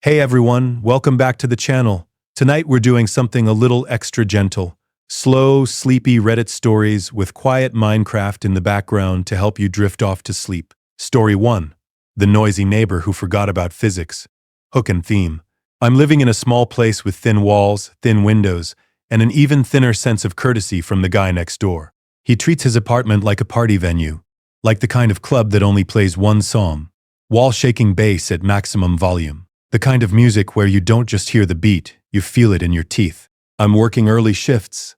Hey everyone, welcome back to the channel. Tonight we're doing something a little extra gentle. Slow, sleepy Reddit stories with quiet Minecraft in the background to help you drift off to sleep. Story 1. The noisy neighbor who forgot about physics. Hook and theme. I'm living in a small place with thin walls, thin windows, and an even thinner sense of courtesy from the guy next door. He treats his apartment like a party venue, like the kind of club that only plays one song. Wall-shaking bass at maximum volume. The kind of music where you don't just hear the beat, you feel it in your teeth. I'm working early shifts.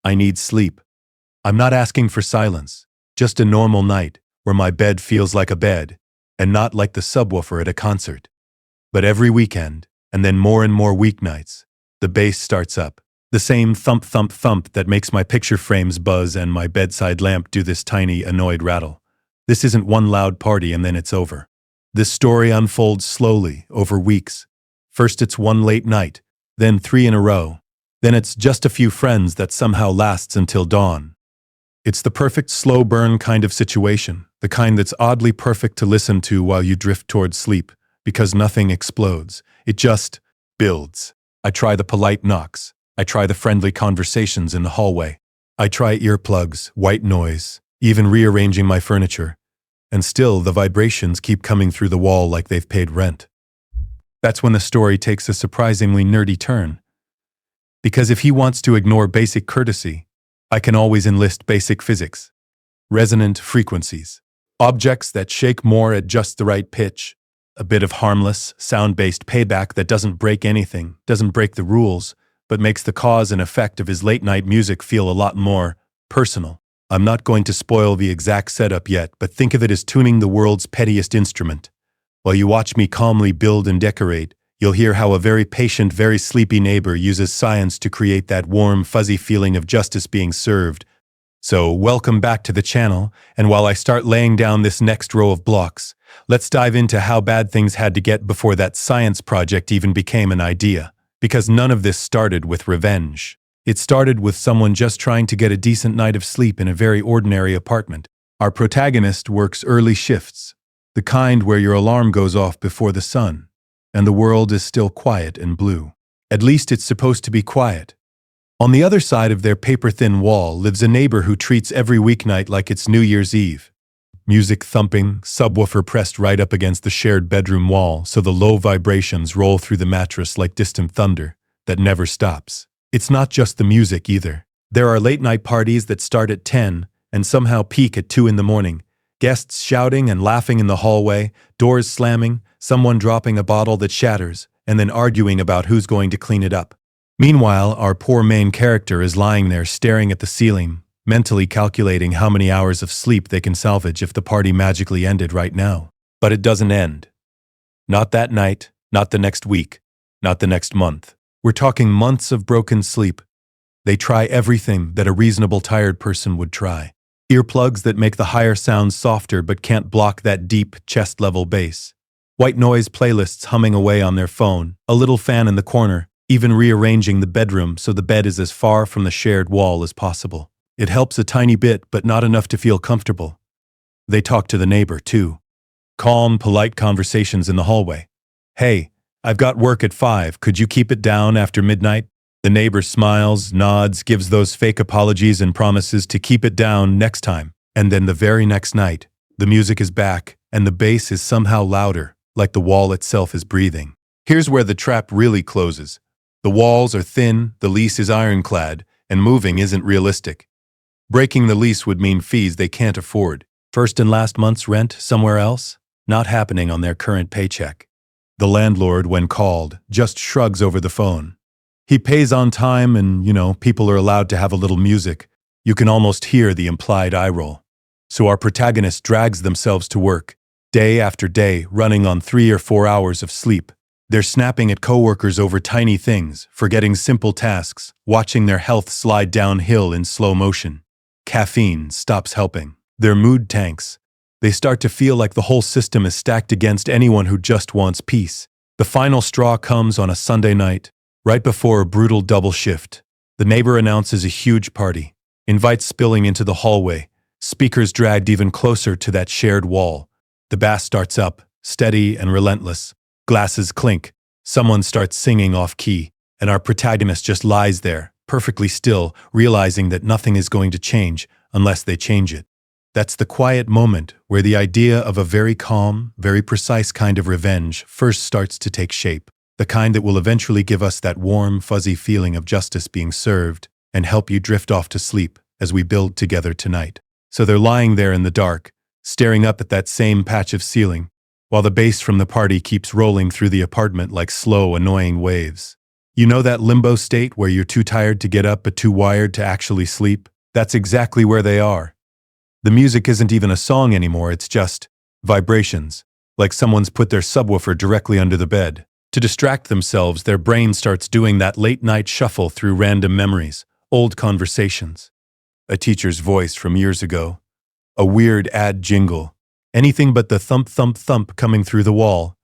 I need sleep. I'm not asking for silence, just a normal night where my bed feels like a bed and not like the subwoofer at a concert. But every weekend, and then more and more weeknights, the bass starts up. The same thump thump thump that makes my picture frames buzz and my bedside lamp do this tiny, annoyed rattle. This isn't one loud party and then it's over. This story unfolds slowly, over weeks. First it's one late night, then 3 in a row. Then it's just a few friends that somehow lasts until dawn. It's the perfect slow burn kind of situation, the kind that's oddly perfect to listen to while you drift towards sleep, because nothing explodes. It just builds. I try the polite knocks. I try the friendly conversations in the hallway. I try earplugs, white noise, even rearranging my furniture. And still, the vibrations keep coming through the wall like they've paid rent. That's when the story takes a surprisingly nerdy turn. Because if he wants to ignore basic courtesy, I can always enlist basic physics. Resonant frequencies. Objects that shake more at just the right pitch. A bit of harmless, sound-based payback that doesn't break anything, doesn't break the rules, but makes the cause and effect of his late-night music feel a lot more personal. I'm not going to spoil the exact setup yet, but think of it as tuning the world's pettiest instrument. While you watch me calmly build and decorate, you'll hear how a very patient, very sleepy neighbor uses science to create that warm, fuzzy feeling of justice being served. So, welcome back to the channel, and while I start laying down this next row of blocks, let's dive into how bad things had to get before that science project even became an idea. Because none of this started with revenge. It started with someone just trying to get a decent night of sleep in a very ordinary apartment. Our protagonist works early shifts, the kind where your alarm goes off before the sun, and the world is still quiet and blue. At least it's supposed to be quiet. On the other side of their paper-thin wall lives a neighbor who treats every weeknight like it's New Year's Eve. Music thumping, subwoofer pressed right up against the shared bedroom wall so the low vibrations roll through the mattress like distant thunder that never stops. It's not just the music either. There are late-night parties that start at 10 and somehow peak at 2 in the morning. Guests shouting and laughing in the hallway, doors slamming, someone dropping a bottle that shatters, and then arguing about who's going to clean it up. Meanwhile, our poor main character is lying there staring at the ceiling, mentally calculating how many hours of sleep they can salvage if the party magically ended right now. But it doesn't end. Not that night, not the next week, not the next month. We're talking months of broken sleep. They try everything that a reasonable tired person would try. Earplugs that make the higher sounds softer but can't block that deep, chest-level bass. White noise playlists humming away on their phone, a little fan in the corner, even rearranging the bedroom so the bed is as far from the shared wall as possible. It helps a tiny bit, but not enough to feel comfortable. They talk to the neighbor, too. Calm, polite conversations in the hallway. Hey, I've got work at 5, could you keep it down after midnight? The neighbor smiles, nods, gives those fake apologies and promises to keep it down next time. And then the very next night, the music is back, and the bass is somehow louder, like the wall itself is breathing. Here's where the trap really closes. The walls are thin, the lease is ironclad, and moving isn't realistic. Breaking the lease would mean fees they can't afford. First and last month's rent somewhere else? Not happening on their current paycheck. The landlord, when called, just shrugs over the phone. He pays on time and, people are allowed to have a little music. You can almost hear the implied eye roll. So our protagonist drags themselves to work, day after day, running on 3 or 4 hours of sleep. They're snapping at coworkers over tiny things, forgetting simple tasks, watching their health slide downhill in slow motion. Caffeine stops helping. Their mood tanks. They start to feel like the whole system is stacked against anyone who just wants peace. The final straw comes on a Sunday night, right before a brutal double shift. The neighbor announces a huge party, invites spilling into the hallway, speakers dragged even closer to that shared wall. The bass starts up, steady and relentless. Glasses clink, Someone starts singing off-key, and our protagonist just lies there, perfectly still, realizing that nothing is going to change unless they change it. That's the quiet moment where the idea of a very calm, very precise kind of revenge first starts to take shape, the kind that will eventually give us that warm, fuzzy feeling of justice being served and help you drift off to sleep as we build together tonight. So they're lying there in the dark, staring up at that same patch of ceiling, while the bass from the party keeps rolling through the apartment like slow, annoying waves. You know that limbo state where you're too tired to get up but too wired to actually sleep? That's exactly where they are. The music isn't even a song anymore, it's just vibrations, like someone's put their subwoofer directly under the bed. To distract themselves, their brain starts doing that late-night shuffle through random memories, old conversations. A teacher's voice from years ago, a weird ad jingle, anything but the thump thump thump coming through the wall.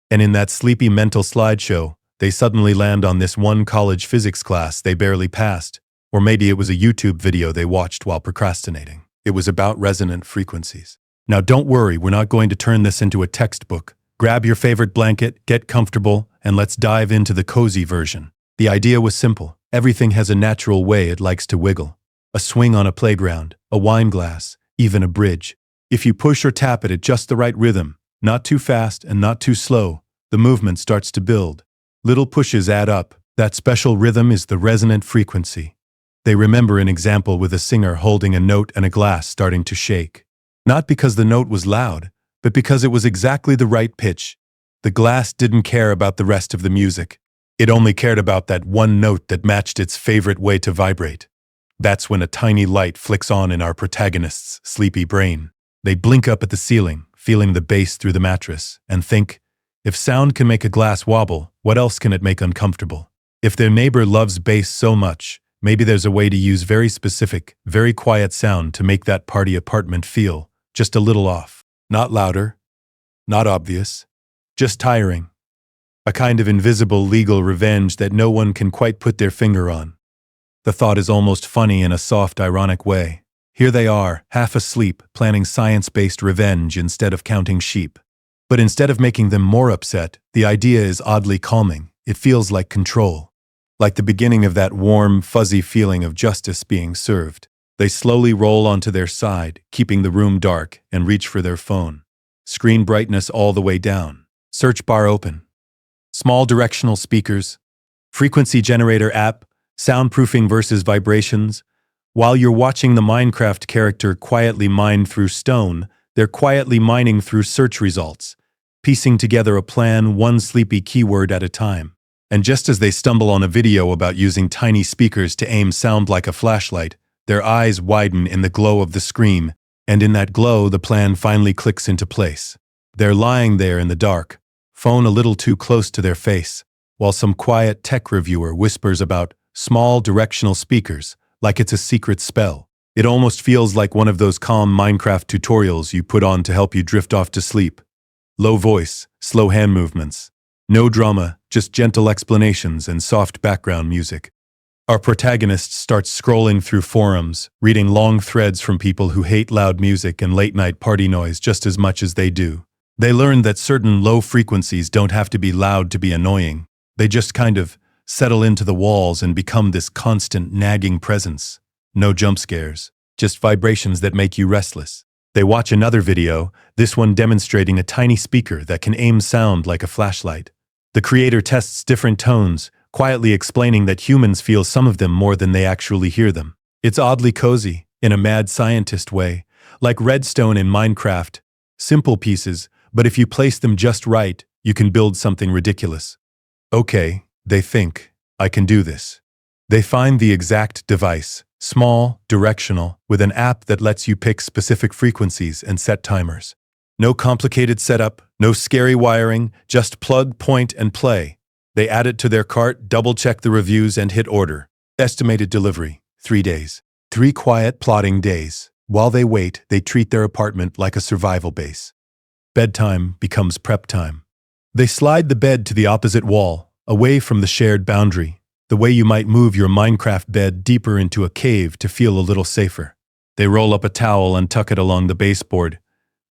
And in that sleepy mental slideshow, they suddenly land on this one college physics class they barely passed, or maybe it was a YouTube video they watched while procrastinating. It was about resonant frequencies. Now don't worry, we're not going to turn this into a textbook. Grab your favorite blanket, get comfortable, and let's dive into the cozy version. The idea was simple. Everything has a natural way it likes to wiggle. A swing on a playground, a wine glass, even a bridge. If you push or tap it at just the right rhythm, not too fast and not too slow, the movement starts to build. Little pushes add up. That special rhythm is the resonant frequency. They remember an example with a singer holding a note and a glass starting to shake. Not because the note was loud, but because it was exactly the right pitch. The glass didn't care about the rest of the music. It only cared about that one note that matched its favorite way to vibrate. That's when a tiny light flicks on in our protagonist's sleepy brain. They blink up at the ceiling, feeling the bass through the mattress, and think, if sound can make a glass wobble, what else can it make uncomfortable? If their neighbor loves bass so much, maybe there's a way to use very specific, very quiet sound to make that party apartment feel just a little off. Not louder, not obvious, just tiring. A kind of invisible legal revenge that no one can quite put their finger on. The thought is almost funny in a soft, ironic way. Here they are, half asleep, planning science-based revenge instead of counting sheep. But instead of making them more upset, the idea is oddly calming. It feels like control. Like the beginning of that warm, fuzzy feeling of justice being served. They slowly roll onto their side, keeping the room dark, and reach for their phone. Screen brightness all the way down. Search bar open. Small directional speakers. Frequency generator app. Soundproofing versus vibrations. While you're watching the Minecraft character quietly mine through stone, they're quietly mining through search results, piecing together a plan one sleepy keyword at a time. And just as they stumble on a video about using tiny speakers to aim sound like a flashlight, their eyes widen in the glow of the screen, and in that glow the plan finally clicks into place. They're lying there in the dark, phone a little too close to their face, while some quiet tech reviewer whispers about small directional speakers, like it's a secret spell. It almost feels like one of those calm Minecraft tutorials you put on to help you drift off to sleep. Low voice, slow hand movements. No drama, just gentle explanations and soft background music. Our protagonist starts scrolling through forums, reading long threads from people who hate loud music and late-night party noise just as much as they do. They learn that certain low frequencies don't have to be loud to be annoying. They just kind of settle into the walls and become this constant nagging presence. No jump scares, just vibrations that make you restless. They watch another video, this one demonstrating a tiny speaker that can aim sound like a flashlight. The creator tests different tones, quietly explaining that humans feel some of them more than they actually hear them. It's oddly cozy, in a mad scientist way, like redstone in Minecraft. Simple pieces, but if you place them just right, you can build something ridiculous. Okay. They think, I can do this. They find the exact device, small, directional, with an app that lets you pick specific frequencies and set timers. No complicated setup, no scary wiring, just plug, point, and play. They add it to their cart, double-check the reviews, and hit order. Estimated delivery, 3 days. 3 quiet, plodding days. While they wait, they treat their apartment like a survival base. Bedtime becomes prep time. They slide the bed to the opposite wall, away from the shared boundary, the way you might move your Minecraft bed deeper into a cave to feel a little safer. They roll up a towel and tuck it along the baseboard.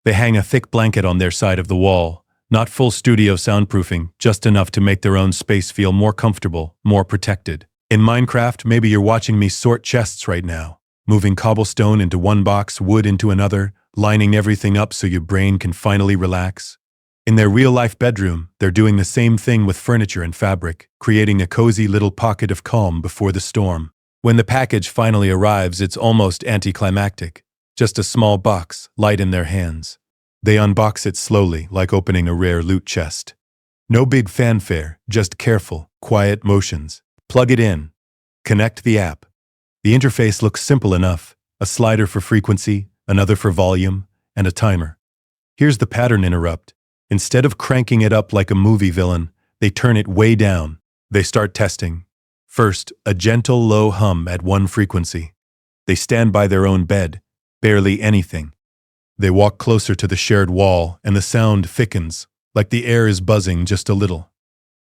They hang a thick blanket on their side of the wall, Not full studio soundproofing, just enough to make their own space feel more comfortable, more protected. In Minecraft, maybe you're watching me sort chests right now, moving cobblestone into one box, wood into another, lining everything up so your brain can finally relax. In their real-life bedroom, they're doing the same thing with furniture and fabric, creating a cozy little pocket of calm before the storm. When the package finally arrives, it's almost anticlimactic. Just a small box, light in their hands. They unbox it slowly, like opening a rare loot chest. No big fanfare, just careful, quiet motions. Plug it in. Connect the app. The interface looks simple enough. A slider for frequency, another for volume, and a timer. Here's the pattern interrupt. Instead of cranking it up like a movie villain, they turn it way down. They start testing. First, a gentle low hum at one frequency. They stand by their own bed, barely anything. They walk closer to the shared wall, and the sound thickens, like the air is buzzing just a little.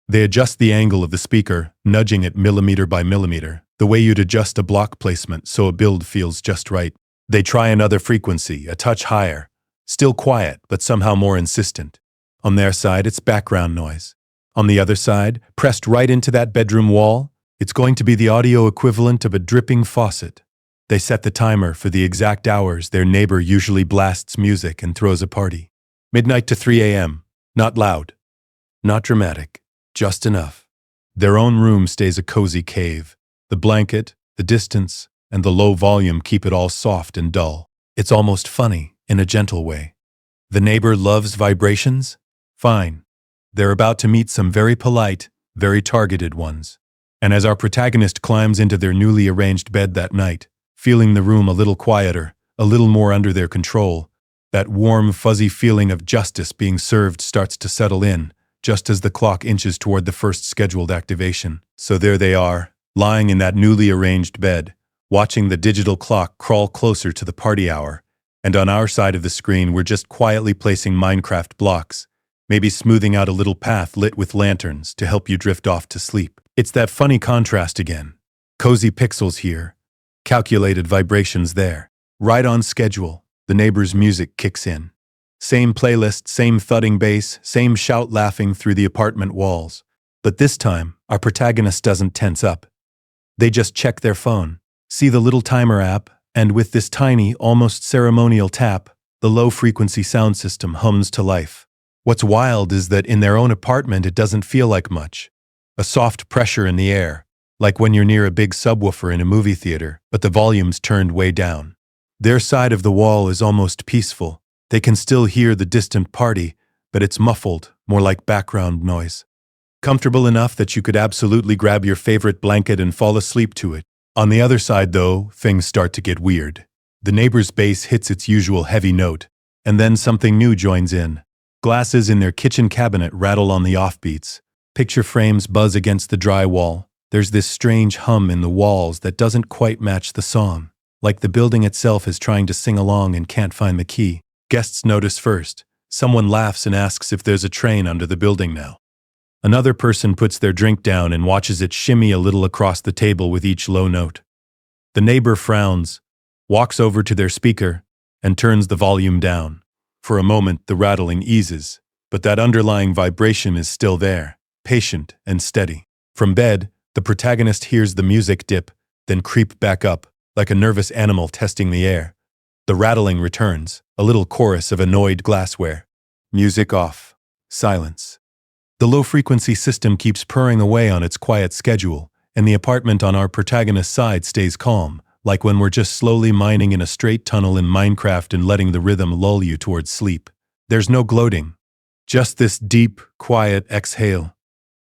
They adjust the angle of the speaker, nudging it millimeter by millimeter, the way you'd adjust a block placement so a build feels just right. They try another frequency, a touch higher. Still quiet, but somehow more insistent. On their side, it's background noise. On the other side, pressed right into that bedroom wall, it's going to be the audio equivalent of a dripping faucet. They set the timer for the exact hours their neighbor usually blasts music and throws a party. Midnight to 3 a.m. Not loud. Not dramatic. Just enough. Their own room stays a cozy cave. The blanket, the distance, and the low volume keep it all soft and dull. It's almost funny, in a gentle way. The neighbor loves vibrations? Fine. They're about to meet some very polite, very targeted ones. And as our protagonist climbs into their newly arranged bed that night, feeling the room a little quieter, a little more under their control, that warm, fuzzy feeling of justice being served starts to settle in, just as the clock inches toward the first scheduled activation. So there they are, lying in that newly arranged bed, watching the digital clock crawl closer to the party hour, and on our side of the screen we're just quietly placing Minecraft blocks, maybe smoothing out a little path lit with lanterns to help you drift off to sleep. It's that funny contrast again. Cozy pixels here, calculated vibrations there. Right on schedule, the neighbor's music kicks in. Same playlist, same thudding bass, same shout laughing through the apartment walls. But this time, our protagonist doesn't tense up. They just check their phone, see the little timer app, and with this tiny, almost ceremonial tap, the low-frequency sound system hums to life. What's wild is that in their own apartment it doesn't feel like much. A soft pressure in the air, like when you're near a big subwoofer in a movie theater, but the volume's turned way down. Their side of the wall is almost peaceful. They can still hear the distant party, but it's muffled, more like background noise. Comfortable enough that you could absolutely grab your favorite blanket and fall asleep to it. On the other side, though, things start to get weird. The neighbor's bass hits its usual heavy note, and then something new joins in. Glasses in their kitchen cabinet rattle on the offbeats. Picture frames buzz against the drywall. There's this strange hum in the walls that doesn't quite match the song, like the building itself is trying to sing along and can't find the key. Guests notice first. Someone laughs and asks if there's a train under the building now. Another person puts their drink down and watches it shimmy a little across the table with each low note. The neighbor frowns, walks over to their speaker, and turns the volume down. For a moment, the rattling eases, but that underlying vibration is still there, patient and steady. From bed, the protagonist hears the music dip, then creep back up, like a nervous animal testing the air. The rattling returns, a little chorus of annoyed glassware. Music off. Silence. The low-frequency system keeps purring away on its quiet schedule, and the apartment on our protagonist's side stays calm, like when we're just slowly mining in a straight tunnel in Minecraft and letting the rhythm lull you towards sleep. There's no gloating. Just this deep, quiet exhale.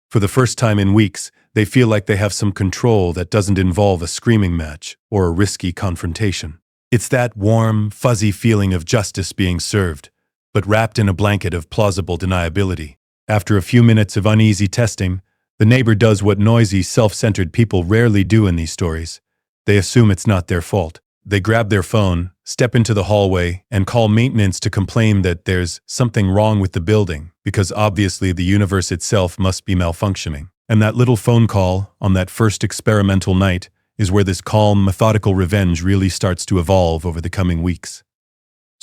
For the first time in weeks, they feel like they have some control that doesn't involve a screaming match or a risky confrontation. It's that warm, fuzzy feeling of justice being served, but wrapped in a blanket of plausible deniability. After a few minutes of uneasy testing, the neighbor does what noisy, self-centered people rarely do in these stories. They assume it's not their fault. They grab their phone, step into the hallway, and call maintenance to complain that there's something wrong with the building, because obviously the universe itself must be malfunctioning. And that little phone call, on that first experimental night, is where this calm, methodical revenge really starts to evolve over the coming weeks.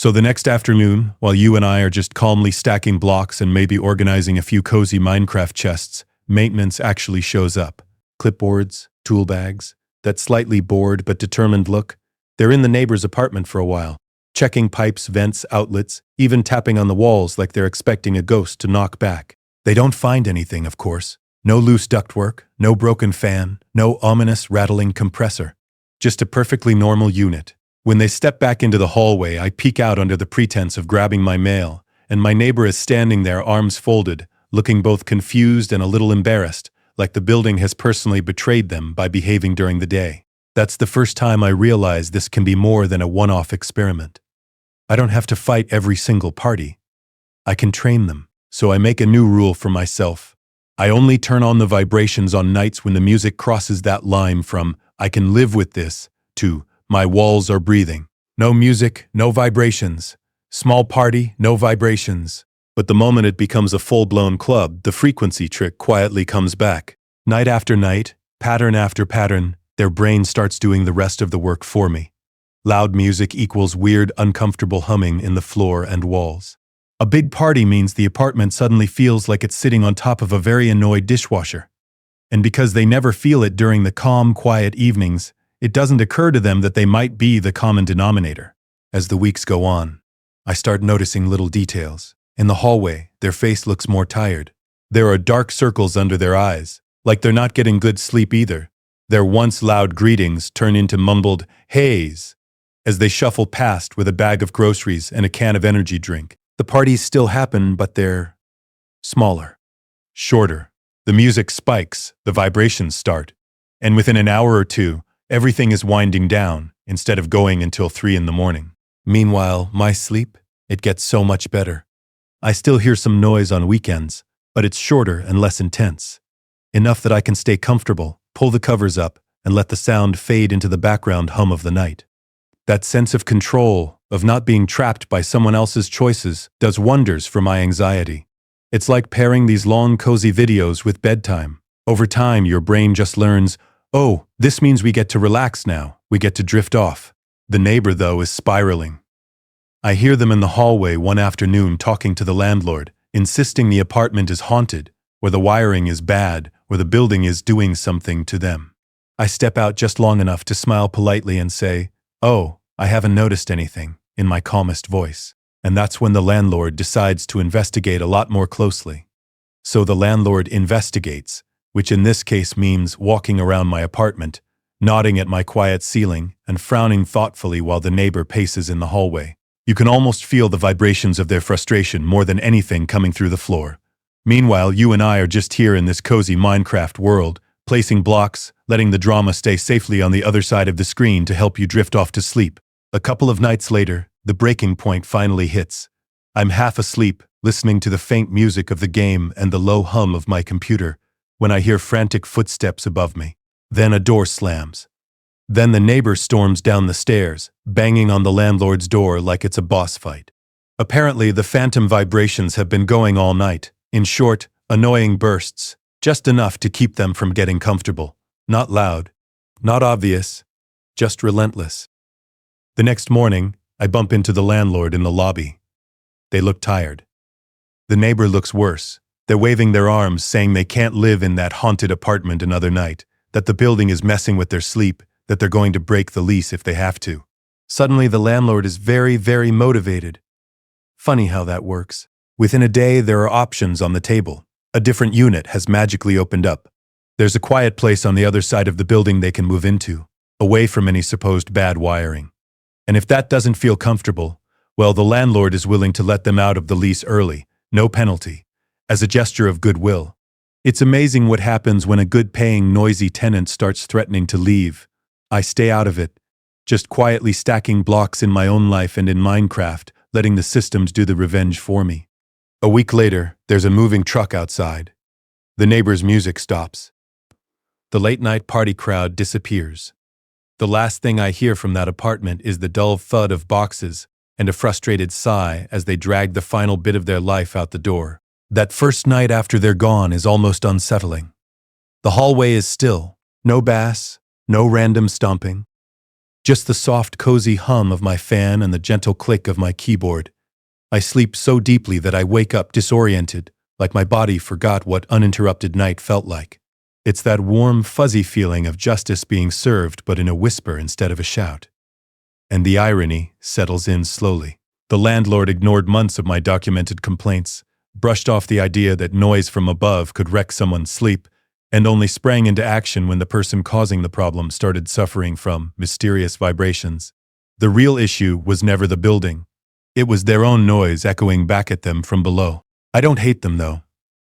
So the next afternoon, while you and I are just calmly stacking blocks and maybe organizing a few cozy Minecraft chests, maintenance actually shows up. Clipboards, tool bags, that slightly bored but determined look. They're in the neighbor's apartment for a while, checking pipes, vents, outlets, even tapping on the walls like they're expecting a ghost to knock back. They don't find anything, of course. No loose ductwork, no broken fan, no ominous rattling compressor. Just a perfectly normal unit. When they step back into the hallway, I peek out under the pretense of grabbing my mail, and my neighbor is standing there, arms folded, looking both confused and a little embarrassed, like the building has personally betrayed them by behaving during the day. That's the first time I realize this can be more than a one-off experiment. I don't have to fight every single party. I can train them, so I make a new rule for myself. I only turn on the vibrations on nights when the music crosses that line from "I can live with this" to "my walls are breathing." No music, no vibrations. Small party, no vibrations. But the moment it becomes a full-blown club, the frequency trick quietly comes back. Night after night, pattern after pattern, their brain starts doing the rest of the work for me. Loud music equals weird, uncomfortable humming in the floor and walls. A big party means the apartment suddenly feels like it's sitting on top of a very annoyed dishwasher. And because they never feel it during the calm, quiet evenings, it doesn't occur to them that they might be the common denominator. As the weeks go on, I start noticing little details. In the hallway, their face looks more tired. There are dark circles under their eyes, like they're not getting good sleep either. Their once loud greetings turn into mumbled "heys" as they shuffle past with a bag of groceries and a can of energy drink. The parties still happen, but they're smaller, shorter. The music spikes, the vibrations start, and within an hour or two, everything is winding down instead of going until 3 in the morning. Meanwhile, my sleep, it gets so much better. I still hear some noise on weekends, but it's shorter and less intense. Enough that I can stay comfortable, pull the covers up, and let the sound fade into the background hum of the night. That sense of control, of not being trapped by someone else's choices, does wonders for my anxiety. It's like pairing these long, cozy videos with bedtime. Over time, your brain just learns, oh, this means we get to relax now, we get to drift off. The neighbor, though, is spiraling. I hear them in the hallway one afternoon talking to the landlord, insisting the apartment is haunted, or the wiring is bad, or the building is doing something to them. I step out just long enough to smile politely and say, "Oh, I haven't noticed anything," in my calmest voice. And that's when the landlord decides to investigate a lot more closely. So the landlord investigates, which in this case means walking around my apartment, nodding at my quiet ceiling, and frowning thoughtfully while the neighbor paces in the hallway. You can almost feel the vibrations of their frustration more than anything coming through the floor. Meanwhile, you and I are just here in this cozy Minecraft world, placing blocks, letting the drama stay safely on the other side of the screen to help you drift off to sleep. A couple of nights later, the breaking point finally hits. I'm half asleep, listening to the faint music of the game and the low hum of my computer, when I hear frantic footsteps above me. Then a door slams. Then the neighbor storms down the stairs, banging on the landlord's door like it's a boss fight. Apparently, the phantom vibrations have been going all night, in short, annoying bursts, just enough to keep them from getting comfortable. Not loud, not obvious, just relentless. The next morning, I bump into the landlord in the lobby. They look tired. The neighbor looks worse. They're waving their arms, saying they can't live in that haunted apartment another night, that the building is messing with their sleep, that they're going to break the lease if they have to. Suddenly, the landlord is very, very motivated. Funny how that works. Within a day, there are options on the table. A different unit has magically opened up. There's a quiet place on the other side of the building they can move into, away from any supposed bad wiring. And if that doesn't feel comfortable, well, the landlord is willing to let them out of the lease early, no penalty, as a gesture of goodwill. It's amazing what happens when a good-paying, noisy tenant starts threatening to leave. I stay out of it, just quietly stacking blocks in my own life and in Minecraft, letting the systems do the revenge for me. A week later, there's a moving truck outside. The neighbor's music stops. The late-night party crowd disappears. The last thing I hear from that apartment is the dull thud of boxes and a frustrated sigh as they drag the final bit of their life out the door. That first night after they're gone is almost unsettling. The hallway is still, no bass, no random stomping. Just the soft, cozy hum of my fan and the gentle click of my keyboard. I sleep so deeply that I wake up disoriented, like my body forgot what uninterrupted night felt like. It's that warm, fuzzy feeling of justice being served, but in a whisper instead of a shout. And the irony settles in slowly. The landlord ignored months of my documented complaints, brushed off the idea that noise from above could wreck someone's sleep, and only sprang into action when the person causing the problem started suffering from mysterious vibrations. The real issue was never the building. It was their own noise echoing back at them from below. I don't hate them, though.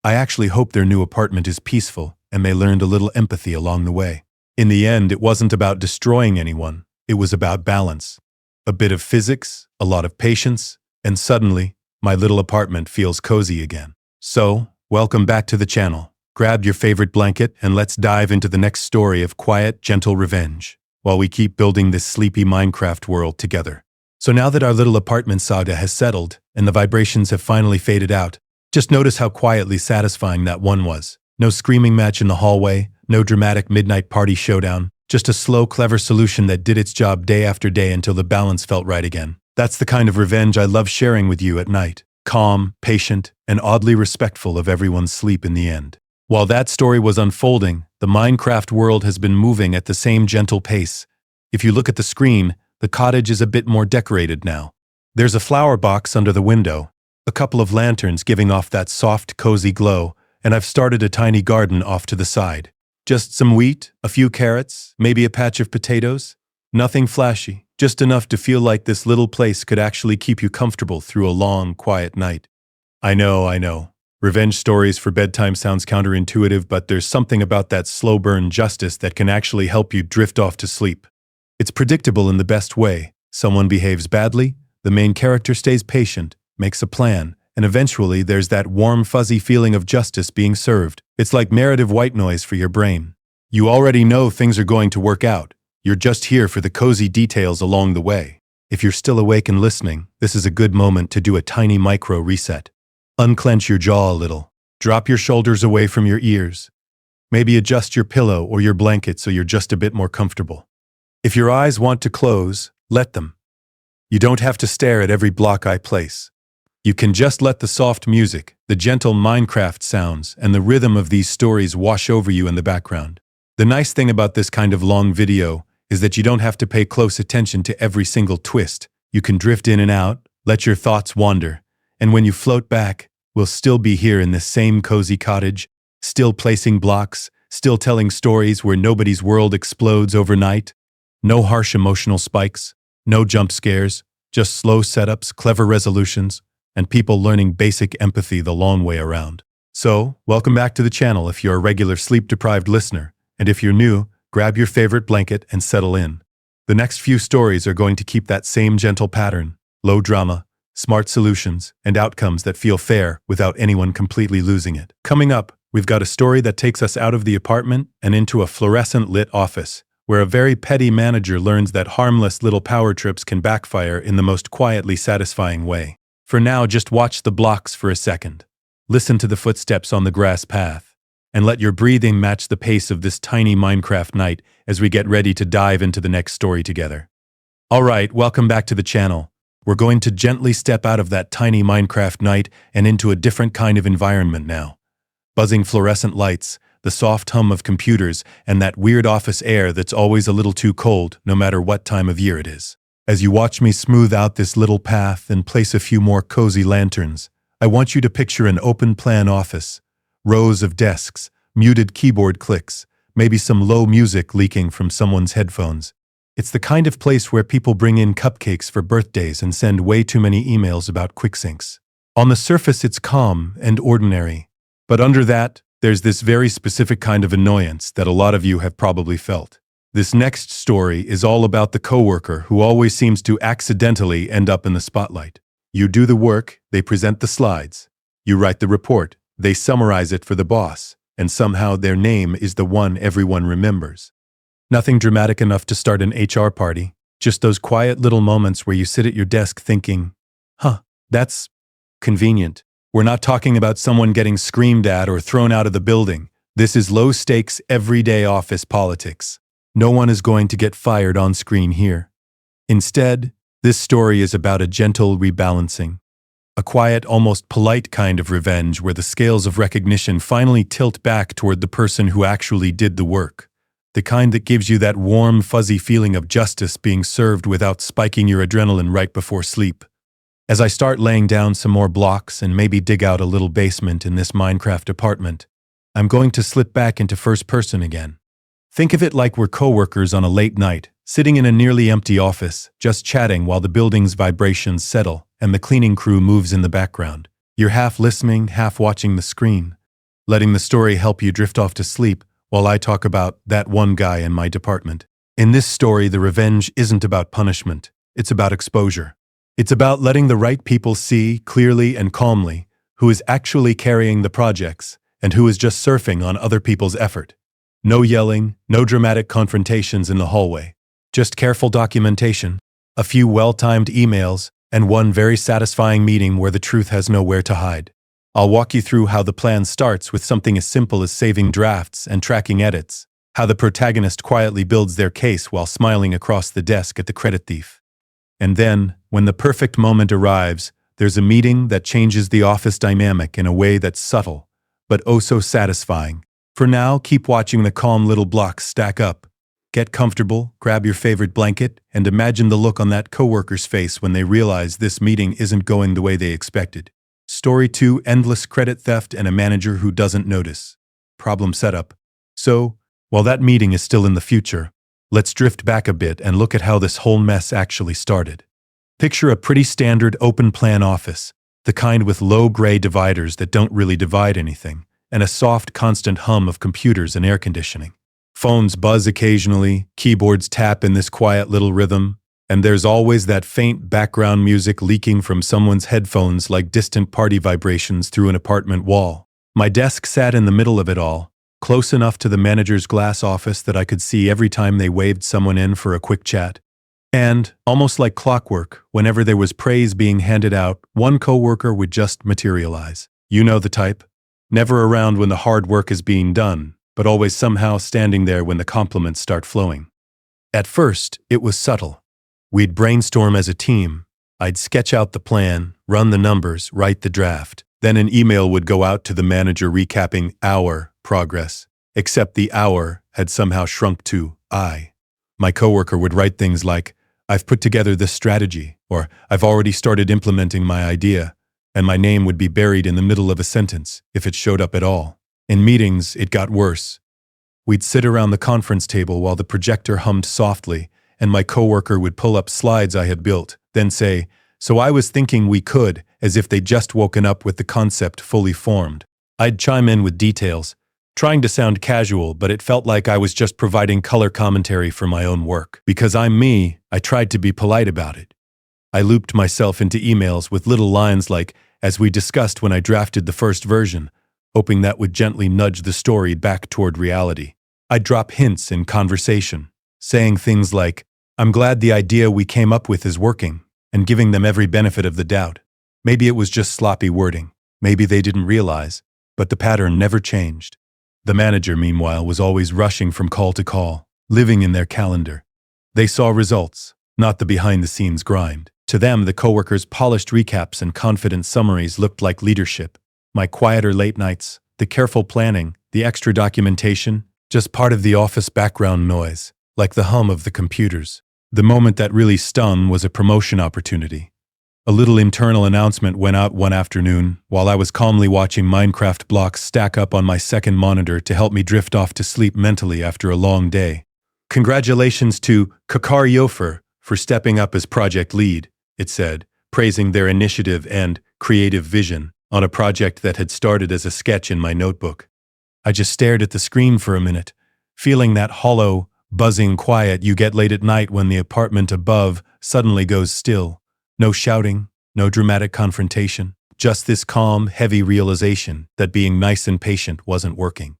I actually hope their new apartment is peaceful and they learned a little empathy along the way. In the end, it wasn't about destroying anyone. It was about balance. A bit of physics, a lot of patience, and suddenly, my little apartment feels cozy again. So, welcome back to the channel. Grab your favorite blanket and let's dive into the next story of quiet, gentle revenge, while we keep building this sleepy Minecraft world together. So now that our little apartment saga has settled and the vibrations have finally faded out, just notice how quietly satisfying that one was. No screaming match in the hallway, no dramatic midnight party showdown, just a slow, clever solution that did its job day after day until the balance felt right again. That's the kind of revenge I love sharing with you at night. Calm, patient, and oddly respectful of everyone's sleep in the end. While that story was unfolding, the Minecraft world has been moving at the same gentle pace. If you look at the screen, the cottage is a bit more decorated now. There's a flower box under the window, a couple of lanterns giving off that soft, cozy glow, and I've started a tiny garden off to the side. Just some wheat, a few carrots, maybe a patch of potatoes. Nothing flashy, just enough to feel like this little place could actually keep you comfortable through a long, quiet night. I know. Revenge stories for bedtime sounds counterintuitive, but there's something about that slow burn justice that can actually help you drift off to sleep. It's predictable in the best way. Someone behaves badly, the main character stays patient, makes a plan, and eventually there's that warm, fuzzy feeling of justice being served. It's like narrative white noise for your brain. You already know things are going to work out. You're just here for the cozy details along the way. If you're still awake and listening, this is a good moment to do a tiny micro reset. Unclench your jaw a little. Drop your shoulders away from your ears. Maybe adjust your pillow or your blanket so you're just a bit more comfortable. If your eyes want to close, let them. You don't have to stare at every block I place. You can just let the soft music, the gentle Minecraft sounds, and the rhythm of these stories wash over you in the background. The nice thing about this kind of long video is that you don't have to pay close attention to every single twist. You can drift in and out, let your thoughts wander, and when you float back, we'll still be here in this same cozy cottage, still placing blocks, still telling stories where nobody's world explodes overnight. No harsh emotional spikes, no jump scares, just slow setups, clever resolutions, and people learning basic empathy the long way around. So, welcome back to the channel if you're a regular sleep-deprived listener, and if you're new, grab your favorite blanket and settle in. The next few stories are going to keep that same gentle pattern, low drama, smart solutions, and outcomes that feel fair without anyone completely losing it. Coming up, we've got a story that takes us out of the apartment and into a fluorescent-lit office, where a very petty manager learns that harmless little power trips can backfire in the most quietly satisfying way. For now, just watch the blocks for a second. Listen to the footsteps on the grass path, and let your breathing match the pace of this tiny Minecraft night as we get ready to dive into the next story together. Alright, welcome back to the channel. We're going to gently step out of that tiny Minecraft night and into a different kind of environment now. Buzzing fluorescent lights, the soft hum of computers, and that weird office air that's always a little too cold no matter what time of year it is. As you watch me smooth out this little path and place a few more cozy lanterns, I want you to picture an open-plan office, rows of desks, muted keyboard clicks, maybe some low music leaking from someone's headphones. It's the kind of place where people bring in cupcakes for birthdays and send way too many emails about quick syncs. On the surface, it's calm and ordinary, but under that, there's this very specific kind of annoyance that a lot of you have probably felt. This next story is all about the coworker who always seems to accidentally end up in the spotlight. You do the work, they present the slides. You write the report, they summarize it for the boss, and somehow their name is the one everyone remembers. Nothing dramatic enough to start an HR party, just those quiet little moments where you sit at your desk thinking, that's convenient. We're not talking about someone getting screamed at or thrown out of the building. This is low-stakes, everyday office politics. No one is going to get fired on screen here. Instead, this story is about a gentle rebalancing. A quiet, almost polite kind of revenge where the scales of recognition finally tilt back toward the person who actually did the work. The kind that gives you that warm, fuzzy feeling of justice being served without spiking your adrenaline right before sleep. As I start laying down some more blocks and maybe dig out a little basement in this Minecraft apartment, I'm going to slip back into first person again. Think of it like we're coworkers on a late night, sitting in a nearly empty office, just chatting while the building's vibrations settle and the cleaning crew moves in the background. You're half listening, half watching the screen, letting the story help you drift off to sleep while I talk about that one guy in my department. In this story, the revenge isn't about punishment. It's about exposure. It's about letting the right people see, clearly and calmly, who is actually carrying the projects and who is just surfing on other people's effort. No yelling, no dramatic confrontations in the hallway. Just careful documentation, a few well-timed emails, and one very satisfying meeting where the truth has nowhere to hide. I'll walk you through how the plan starts with something as simple as saving drafts and tracking edits, how the protagonist quietly builds their case while smiling across the desk at the credit thief. And then, when the perfect moment arrives, there's a meeting that changes the office dynamic in a way that's subtle, but oh so satisfying. For now, keep watching the calm little blocks stack up. Get comfortable, grab your favorite blanket, and imagine the look on that coworker's face when they realize this meeting isn't going the way they expected. Story 2: Endless credit theft and a manager who doesn't notice. Problem setup. So, while that meeting is still in the future, let's drift back a bit and look at how this whole mess actually started. Picture a pretty standard open-plan office, the kind with low gray dividers that don't really divide anything, and a soft, constant hum of computers and air conditioning. Phones buzz occasionally, keyboards tap in this quiet little rhythm, and there's always that faint background music leaking from someone's headphones like distant party vibrations through an apartment wall. My desk sat in the middle of it all, close enough to the manager's glass office that I could see every time they waved someone in for a quick chat. And, almost like clockwork, whenever there was praise being handed out, one coworker would just materialize. You know the type. Never around when the hard work is being done, but always somehow standing there when the compliments start flowing. At first, it was subtle. We'd brainstorm as a team. I'd sketch out the plan, run the numbers, write the draft. Then an email would go out to the manager recapping our progress, except the "our" had somehow shrunk to "I." My coworker would write things like, "I've put together this strategy," or "I've already started implementing my idea," and my name would be buried in the middle of a sentence, if it showed up at all. In meetings, it got worse. We'd sit around the conference table while the projector hummed softly, and my coworker would pull up slides I had built, then say, "So I was thinking we could," as if they'd just woken up with the concept fully formed. I'd chime in with details, trying to sound casual, but it felt like I was just providing color commentary for my own work. Because I'm me, I tried to be polite about it. I looped myself into emails with little lines like, "As we discussed when I drafted the first version," hoping that would gently nudge the story back toward reality. I'd drop hints in conversation, saying things like, "I'm glad the idea we came up with is working," and giving them every benefit of the doubt. Maybe it was just sloppy wording. Maybe they didn't realize, but the pattern never changed. The manager, meanwhile, was always rushing from call to call, living in their calendar. They saw results, not the behind-the-scenes grind. To them, the coworkers' polished recaps and confident summaries looked like leadership. My quieter late nights, the careful planning, the extra documentation, just part of the office background noise, like the hum of the computers. The moment that really stung was a promotion opportunity. A little internal announcement went out one afternoon while I was calmly watching Minecraft blocks stack up on my second monitor to help me drift off to sleep mentally after a long day. "Congratulations to Kakar Yofer for stepping up as project lead," it said, praising their initiative and creative vision on a project that had started as a sketch in my notebook. I just stared at the screen for a minute, feeling that hollow, buzzing quiet you get late at night when the apartment above suddenly goes still. No shouting, no dramatic confrontation, just this calm, heavy realization that being nice and patient wasn't working.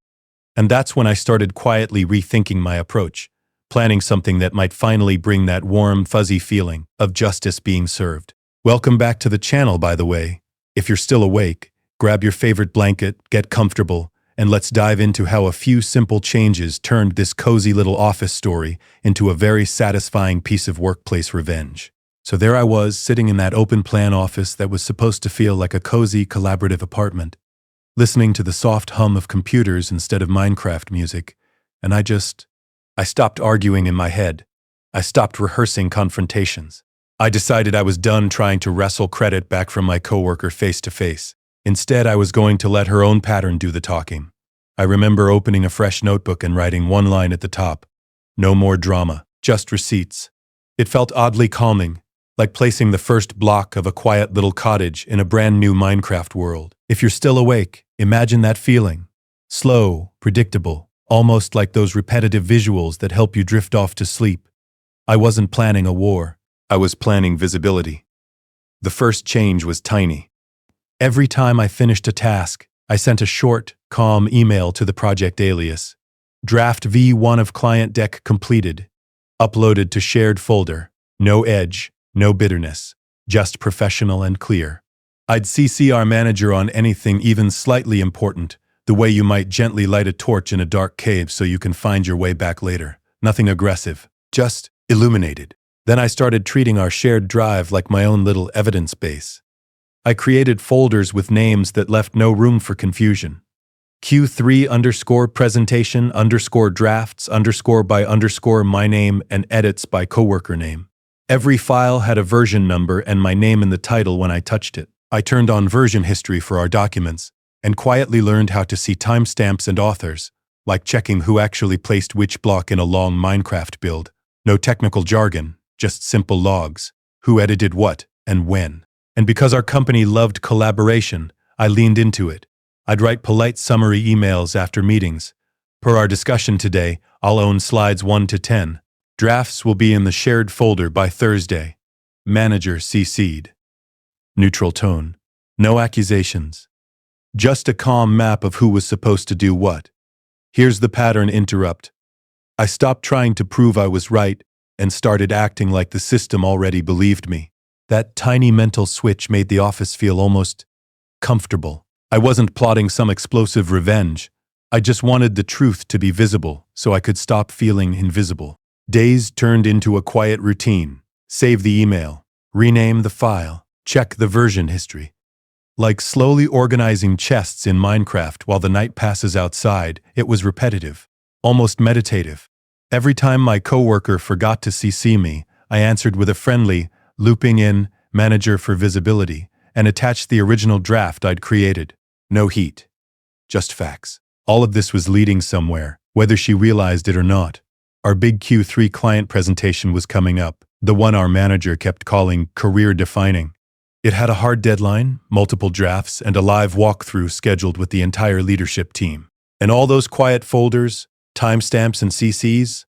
And that's when I started quietly rethinking my approach, planning something that might finally bring that warm, fuzzy feeling of justice being served. Welcome back to the channel, by the way. If you're still awake, grab your favorite blanket, get comfortable, and let's dive into how a few simple changes turned this cozy little office story into a very satisfying piece of workplace revenge. So there I was, sitting in that open-plan office that was supposed to feel like a cozy, collaborative apartment, listening to the soft hum of computers instead of Minecraft music, and I stopped arguing in my head. I stopped rehearsing confrontations. I decided I was done trying to wrestle credit back from my coworker face to face. Instead, I was going to let her own pattern do the talking. I remember opening a fresh notebook and writing one line at the top. No more drama, just receipts. It felt oddly calming, like placing the first block of a quiet little cottage in a brand new Minecraft world. If you're still awake, imagine that feeling. Slow, predictable, almost like those repetitive visuals that help you drift off to sleep. I wasn't planning a war. I was planning visibility. The first change was tiny. Every time I finished a task, I sent a short, calm email to the project alias. Draft V1 of client deck completed. Uploaded to shared folder. No edge, no bitterness. Just professional and clear. I'd CC our manager on anything even slightly important, the way you might gently light a torch in a dark cave so you can find your way back later. Nothing aggressive, just illuminated. Then I started treating our shared drive like my own little evidence base. I created folders with names that left no room for confusion. Q3_presentation_drafts_by_ my name and edits by coworker name. Every file had a version number and my name in the title when I touched it. I turned on version history for our documents and quietly learned how to see timestamps and authors, like checking who actually placed which block in a long Minecraft build. No technical jargon, just simple logs. Who edited what and when. And because our company loved collaboration, I leaned into it. I'd write polite summary emails after meetings. Per our discussion today, I'll own slides 1 to 10. Drafts will be in the shared folder by Thursday. Manager CC'd. Neutral tone. No accusations. Just a calm map of who was supposed to do what. Here's the pattern interrupt. I stopped trying to prove I was right and started acting like the system already believed me. That tiny mental switch made the office feel almost comfortable. I wasn't plotting some explosive revenge. I just wanted the truth to be visible so I could stop feeling invisible. Days turned into a quiet routine. Save the email. Rename the file. Check the version history. Like slowly organizing chests in Minecraft while the night passes outside, it was repetitive, almost meditative. Every time my coworker forgot to CC me, I answered with a friendly, looping in, manager for visibility, and attached the original draft I'd created. No heat. Just facts. All of this was leading somewhere, whether she realized it or not. Our big Q3 client presentation was coming up, the one our manager kept calling career-defining. It had a hard deadline, multiple drafts, and a live walkthrough scheduled with the entire leadership team. And all those quiet folders, timestamps and CCs,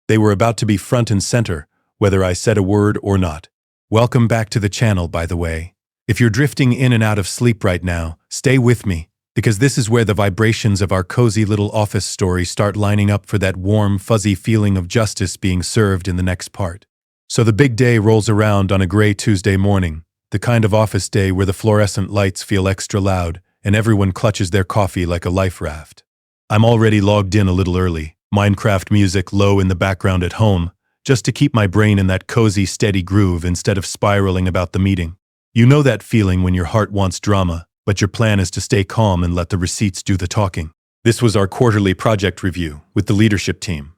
they were about to be front and center, whether I said a word or not. Welcome back to the channel, by the way. If you're drifting in and out of sleep right now, stay with me, because this is where the vibrations of our cozy little office story start lining up for that warm, fuzzy feeling of justice being served in the next part. So the big day rolls around on a gray Tuesday morning, the kind of office day where the fluorescent lights feel extra loud and everyone clutches their coffee like a life raft. I'm already logged in a little early, Minecraft music low in the background at home, just to keep my brain in that cozy, steady groove instead of spiraling about the meeting. You know that feeling when your heart wants drama, but your plan is to stay calm and let the receipts do the talking. This was our quarterly project review with the leadership team.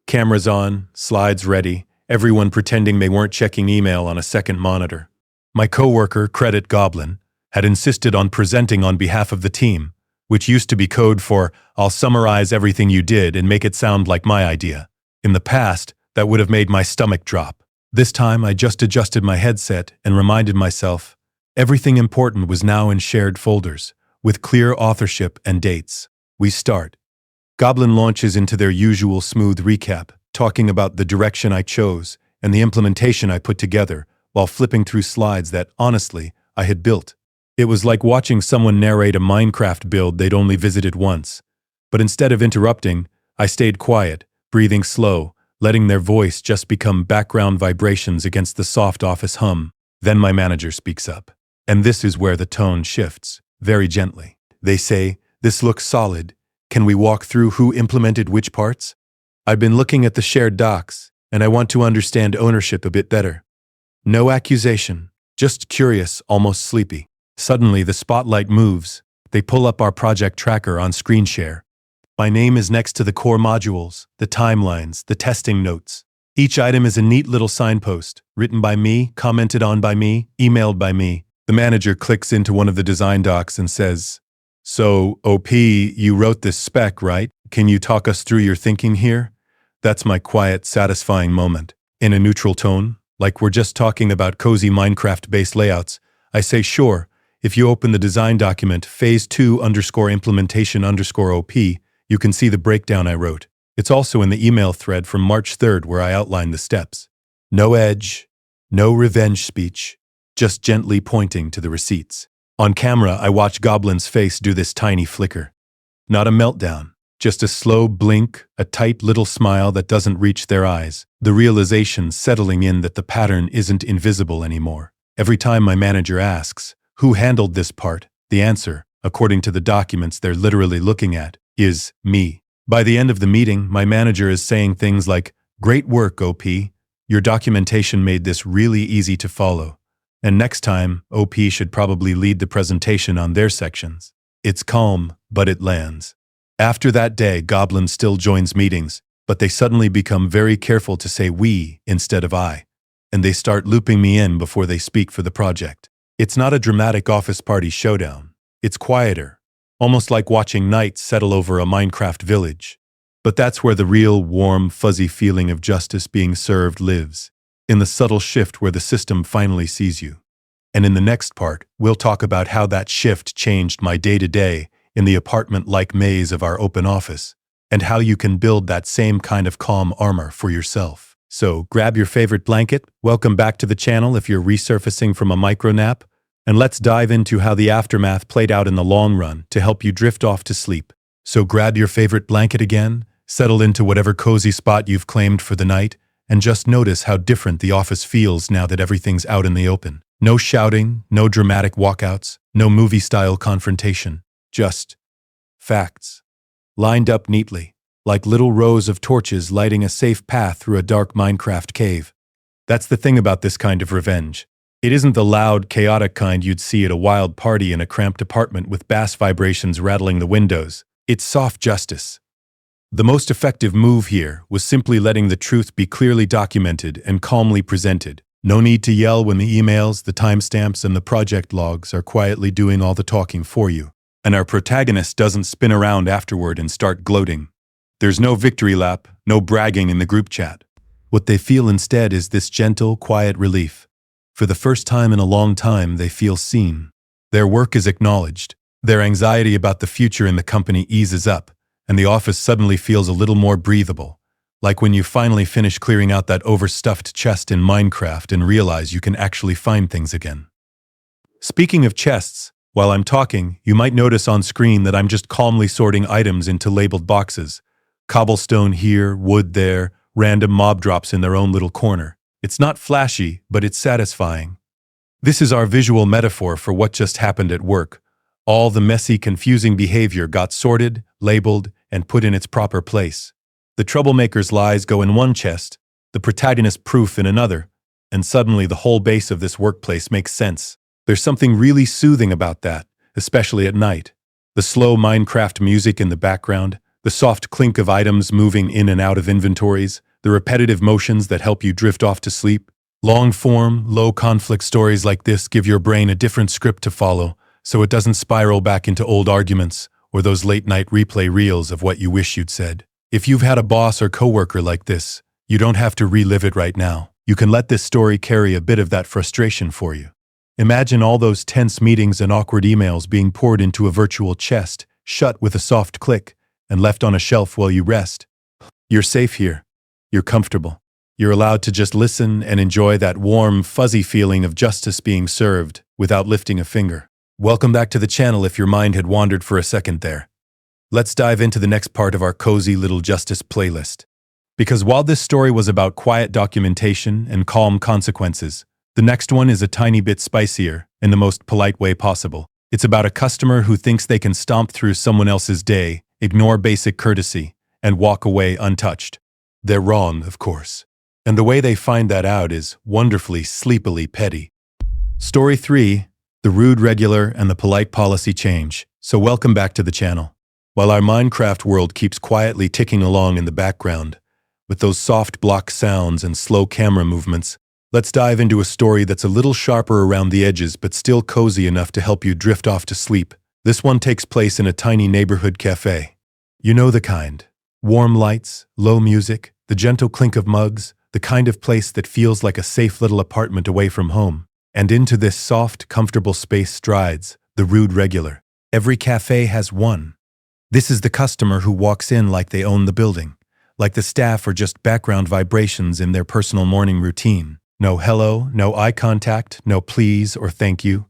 Cameras on, slides ready, everyone pretending they weren't checking email on a second monitor. My coworker, Credit Goblin, had insisted on presenting on behalf of the team, which used to be code for, I'll summarize everything you did and make it sound like my idea. In the past, that would have made my stomach drop. This time, I just adjusted my headset and reminded myself, everything important was now in shared folders, with clear authorship and dates. We start. Goblin launches into their usual smooth recap, talking about the direction I chose and the implementation I put together, while flipping through slides that, honestly, I had built. It was like watching someone narrate a Minecraft build they'd only visited once. But instead of interrupting, I stayed quiet, breathing slow, letting their voice just become background vibrations against the soft office hum. Then my manager speaks up. And this is where the tone shifts, very gently. They say, this looks solid, Can we walk through who implemented which parts? I've been looking at the shared docs, and I want to understand ownership a bit better. No accusation, just curious, almost sleepy. Suddenly, the spotlight moves. They pull up our project tracker on screen share. My name is next to the core modules, the timelines, the testing notes. Each item is a neat little signpost, written by me, commented on by me, emailed by me. The manager clicks into one of the design docs and says, "So, OP, you wrote this spec, right? Can you talk us through your thinking here?" That's my quiet, satisfying moment. In a neutral tone, like we're just talking about cozy Minecraft-based layouts, I say, "Sure, if you open the design document, phase 2_implementation_OP, you can see the breakdown I wrote. It's also in the email thread from March 3rd where I outline the steps. No edge, no revenge speech, just gently pointing to the receipts." On camera, I watch Goblin's face do this tiny flicker. Not a meltdown, just a slow blink, a tight little smile that doesn't reach their eyes, the realization settling in that the pattern isn't invisible anymore. Every time my manager asks, "Who handled this part?" the answer, according to the documents they're literally looking at, is me. By the end of the meeting, my manager is saying things like, "Great work, OP. Your documentation made this really easy to follow. And next time, OP should probably lead the presentation on their sections." It's calm, but it lands. After that day, Goblin still joins meetings, but they suddenly become very careful to say "we" instead of "I." And they start looping me in before they speak for the project. It's not a dramatic office party showdown. It's quieter, almost like watching night settle over a Minecraft village. But that's where the real, warm, fuzzy feeling of justice being served lives, in the subtle shift where the system finally sees you. And in the next part, we'll talk about how that shift changed my day-to-day in the apartment-like maze of our open office, and how you can build that same kind of calm armor for yourself. So grab your favorite blanket, welcome back to the channel if you're resurfacing from a micro nap, and let's dive into how the aftermath played out in the long run to help you drift off to sleep. So grab your favorite blanket again, settle into whatever cozy spot you've claimed for the night, and just notice how different the office feels now that everything's out in the open. No shouting, no dramatic walkouts, no movie-style confrontation. Just facts, lined up neatly, like little rows of torches lighting a safe path through a dark Minecraft cave. That's the thing about this kind of revenge. It isn't the loud, chaotic kind you'd see at a wild party in a cramped apartment with bass vibrations rattling the windows. It's soft justice. The most effective move here was simply letting the truth be clearly documented and calmly presented. No need to yell when the emails, the timestamps, and the project logs are quietly doing all the talking for you. And our protagonist doesn't spin around afterward and start gloating. There's no victory lap, no bragging in the group chat. What they feel instead is this gentle, quiet relief. For the first time in a long time, they feel seen. Their work is acknowledged. Their anxiety about the future in the company eases up, and the office suddenly feels a little more breathable. Like when you finally finish clearing out that overstuffed chest in Minecraft and realize you can actually find things again. Speaking of chests, while I'm talking, you might notice on screen that I'm just calmly sorting items into labeled boxes. Cobblestone here, wood there, random mob drops in their own little corner. It's not flashy, but it's satisfying. This is our visual metaphor for what just happened at work. All the messy, confusing behavior got sorted, labeled, and put in its proper place. The troublemaker's lies go in one chest, the protagonist's proof in another, and suddenly the whole base of this workplace makes sense. There's something really soothing about that, especially at night. The slow Minecraft music in the background, the soft clink of items moving in and out of inventories, the repetitive motions that help you drift off to sleep. Long-form, low-conflict stories like this give your brain a different script to follow, so it doesn't spiral back into old arguments or those late-night replay reels of what you wish you'd said. If you've had a boss or coworker like this, you don't have to relive it right now. You can let this story carry a bit of that frustration for you. Imagine all those tense meetings and awkward emails being poured into a virtual chest, shut with a soft click, and left on a shelf while you rest. You're safe here. You're comfortable. You're allowed to just listen and enjoy that warm, fuzzy feeling of justice being served without lifting a finger. Welcome back to the channel if your mind had wandered for a second there. Let's dive into the next part of our cozy little justice playlist. Because while this story was about quiet documentation and calm consequences, the next one is a tiny bit spicier in the most polite way possible. It's about a customer who thinks they can stomp through someone else's day ignore basic courtesy, and walk away untouched. They're wrong, of course. And the way they find that out is wonderfully, sleepily petty. Story 3. The rude regular and the polite policy change. So welcome back to the channel. While our Minecraft world keeps quietly ticking along in the background, with those soft block sounds and slow camera movements, let's dive into a story that's a little sharper around the edges but still cozy enough to help you drift off to sleep. This one takes place in a tiny neighborhood cafe. You know the kind. Warm lights, low music, the gentle clink of mugs, the kind of place that feels like a safe little apartment away from home. And into this soft, comfortable space strides the rude regular. Every cafe has one. This is the customer who walks in like they own the building, like the staff are just background vibrations in their personal morning routine. No hello, no eye contact, no please or thank you.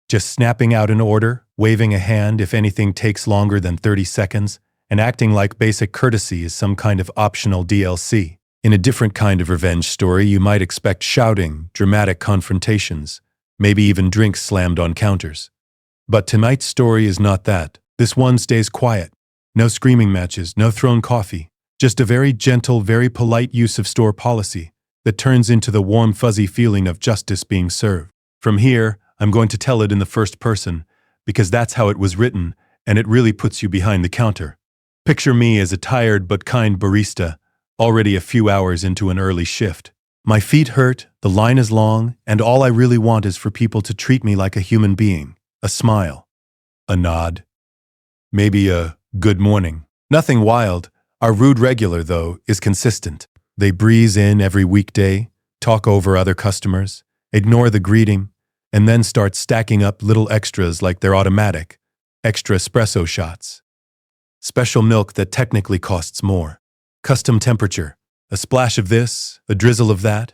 Just snapping out an order, waving a hand if anything takes longer than 30 seconds, and acting like basic courtesy is some kind of optional DLC. In a different kind of revenge story, you might expect shouting, dramatic confrontations, maybe even drinks slammed on counters. But tonight's story is not that. This one stays quiet. No screaming matches, no thrown coffee. Just a very gentle, very polite use of store policy that turns into the warm, fuzzy feeling of justice being served. From here, I'm going to tell it in the first person, because that's how it was written, and it really puts you behind the counter. Picture me as a tired but kind barista, already a few hours into an early shift. My feet hurt, the line is long, and all I really want is for people to treat me like a human being. A smile. A nod. Maybe a good morning. Nothing wild. Our rude regular, though, is consistent. They breeze in every weekday, talk over other customers, ignore the greeting, and then start stacking up little extras like they're automatic. Extra espresso shots. Special milk that technically costs more. Custom temperature. A splash of this, a drizzle of that.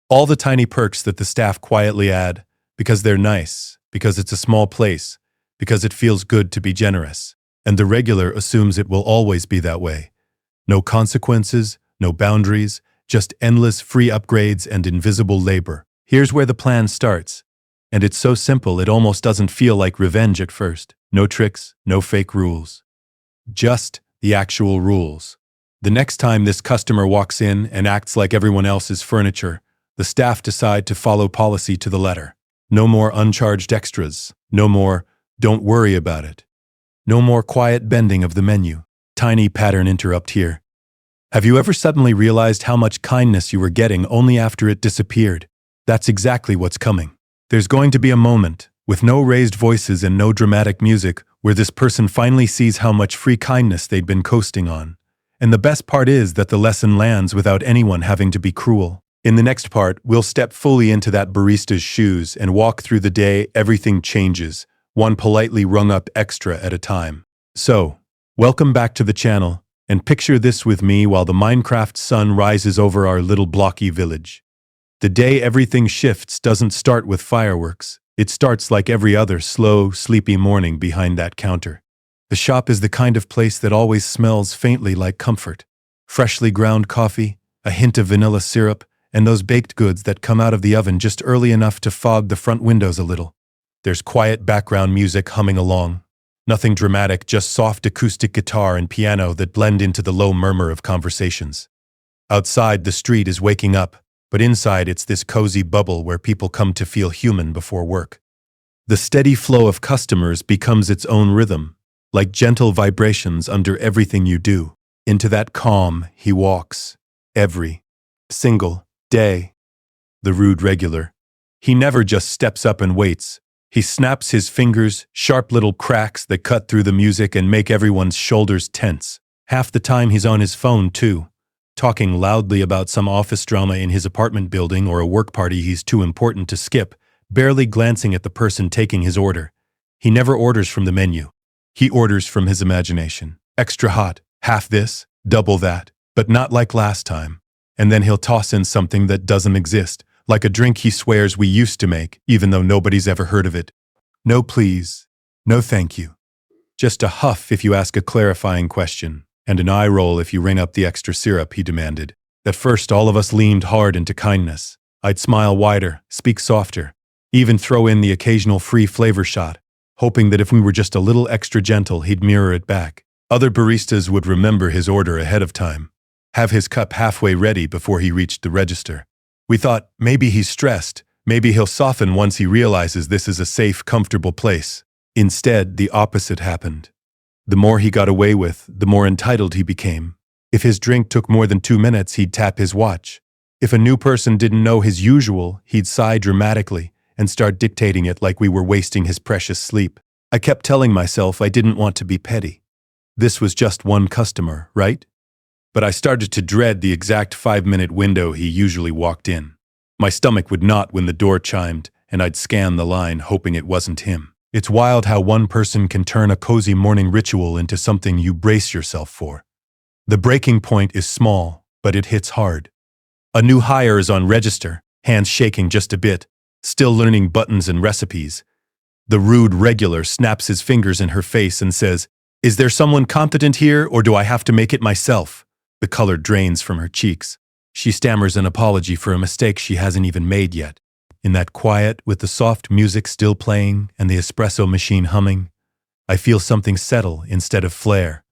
All the tiny perks that the staff quietly add, because they're nice, because it's a small place, because it feels good to be generous. And the regular assumes it will always be that way. No consequences, no boundaries, just endless free upgrades and invisible labor. Here's where the plan starts. And it's so simple it almost doesn't feel like revenge at first. No tricks, no fake rules. Just the actual rules. The next time this customer walks in and acts like everyone else's furniture, the staff decide to follow policy to the letter. No more uncharged extras. No more, don't worry about it. No more quiet bending of the menu. Tiny pattern interrupt here. Have you ever suddenly realized how much kindness you were getting only after it disappeared? That's exactly what's coming. There's going to be a moment, with no raised voices and no dramatic music, where this person finally sees how much free kindness they'd been coasting on. And the best part is that the lesson lands without anyone having to be cruel. In the next part, we'll step fully into that barista's shoes and walk through the day everything changes, one politely rung up extra at a time. So, welcome back to the channel, and picture this with me while the Minecraft sun rises over our little blocky village. The day everything shifts doesn't start with fireworks. It starts like every other slow, sleepy morning behind that counter. The shop is the kind of place that always smells faintly like comfort. Freshly ground coffee, a hint of vanilla syrup, and those baked goods that come out of the oven just early enough to fog the front windows a little. There's quiet background music humming along. Nothing dramatic, just soft acoustic guitar and piano that blend into the low murmur of conversations. Outside, the street is waking up, but inside it's this cozy bubble where people come to feel human before work. The steady flow of customers becomes its own rhythm, like gentle vibrations under everything you do. Into that calm he walks, every single day. The rude regular. He never just steps up and waits. He snaps his fingers, sharp little cracks that cut through the music and make everyone's shoulders tense. Half the time he's on his phone too, talking loudly about some office drama in his apartment building or a work party he's too important to skip, barely glancing at the person taking his order. He never orders from the menu. He orders from his imagination. Extra hot, half this, double that, but not like last time. And then he'll toss in something that doesn't exist, like a drink he swears we used to make, even though nobody's ever heard of it. No please, no thank you. Just a huff if you ask a clarifying question, and an eye roll if you ring up the extra syrup, he demanded. At first, all of us leaned hard into kindness. I'd smile wider, speak softer, even throw in the occasional free flavor shot, hoping that if we were just a little extra gentle, he'd mirror it back. Other baristas would remember his order ahead of time, have his cup halfway ready before he reached the register. We thought, maybe he's stressed, maybe he'll soften once he realizes this is a safe, comfortable place. Instead, the opposite happened. The more he got away with, the more entitled he became. If his drink took more than 2 minutes, he'd tap his watch. If a new person didn't know his usual, he'd sigh dramatically and start dictating it like we were wasting his precious sleep. I kept telling myself I didn't want to be petty. This was just one customer, right? But I started to dread the exact 5-minute window he usually walked in. My stomach would knot when the door chimed, and I'd scan the line hoping it wasn't him. It's wild how one person can turn a cozy morning ritual into something you brace yourself for. The breaking point is small, but it hits hard. A new hire is on register, hands shaking just a bit, still learning buttons and recipes. The rude regular snaps his fingers in her face and says, "Is there someone competent here, or do I have to make it myself?" The color drains from her cheeks. She stammers an apology for a mistake she hasn't even made yet. In that quiet, with the soft music still playing and the espresso machine humming, I feel something settle instead of flare.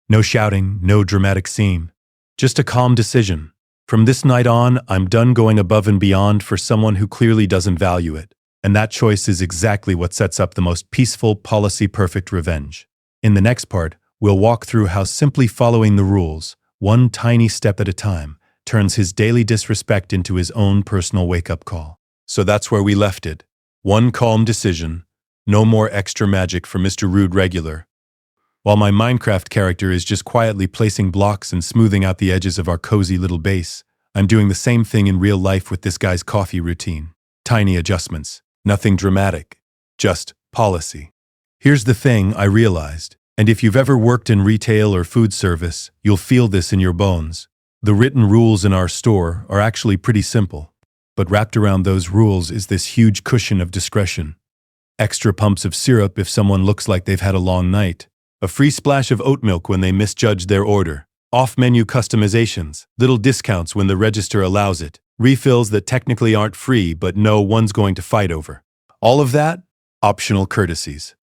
No shouting, no dramatic scene. Just a calm decision. From this night on, I'm done going above and beyond for someone who clearly doesn't value it. And that choice is exactly what sets up the most peaceful, policy-perfect revenge. In the next part, we'll walk through how simply following the rules, one tiny step at a time, turns his daily disrespect into his own personal wake-up call. So that's where we left it. One calm decision, no more extra magic for Mr. Rude Regular. While my Minecraft character is just quietly placing blocks and smoothing out the edges of our cozy little base, I'm doing the same thing in real life with this guy's coffee routine. Tiny adjustments, nothing dramatic, just policy. Here's the thing I realized, and if you've ever worked in retail or food service, you'll feel this in your bones. The written rules in our store are actually pretty simple, but wrapped around those rules is this huge cushion of discretion. Extra pumps of syrup if someone looks like they've had a long night. A free splash of oat milk when they misjudge their order. Off-menu customizations, little discounts when the register allows it. Refills that technically aren't free but no one's going to fight over. All of that, optional courtesies.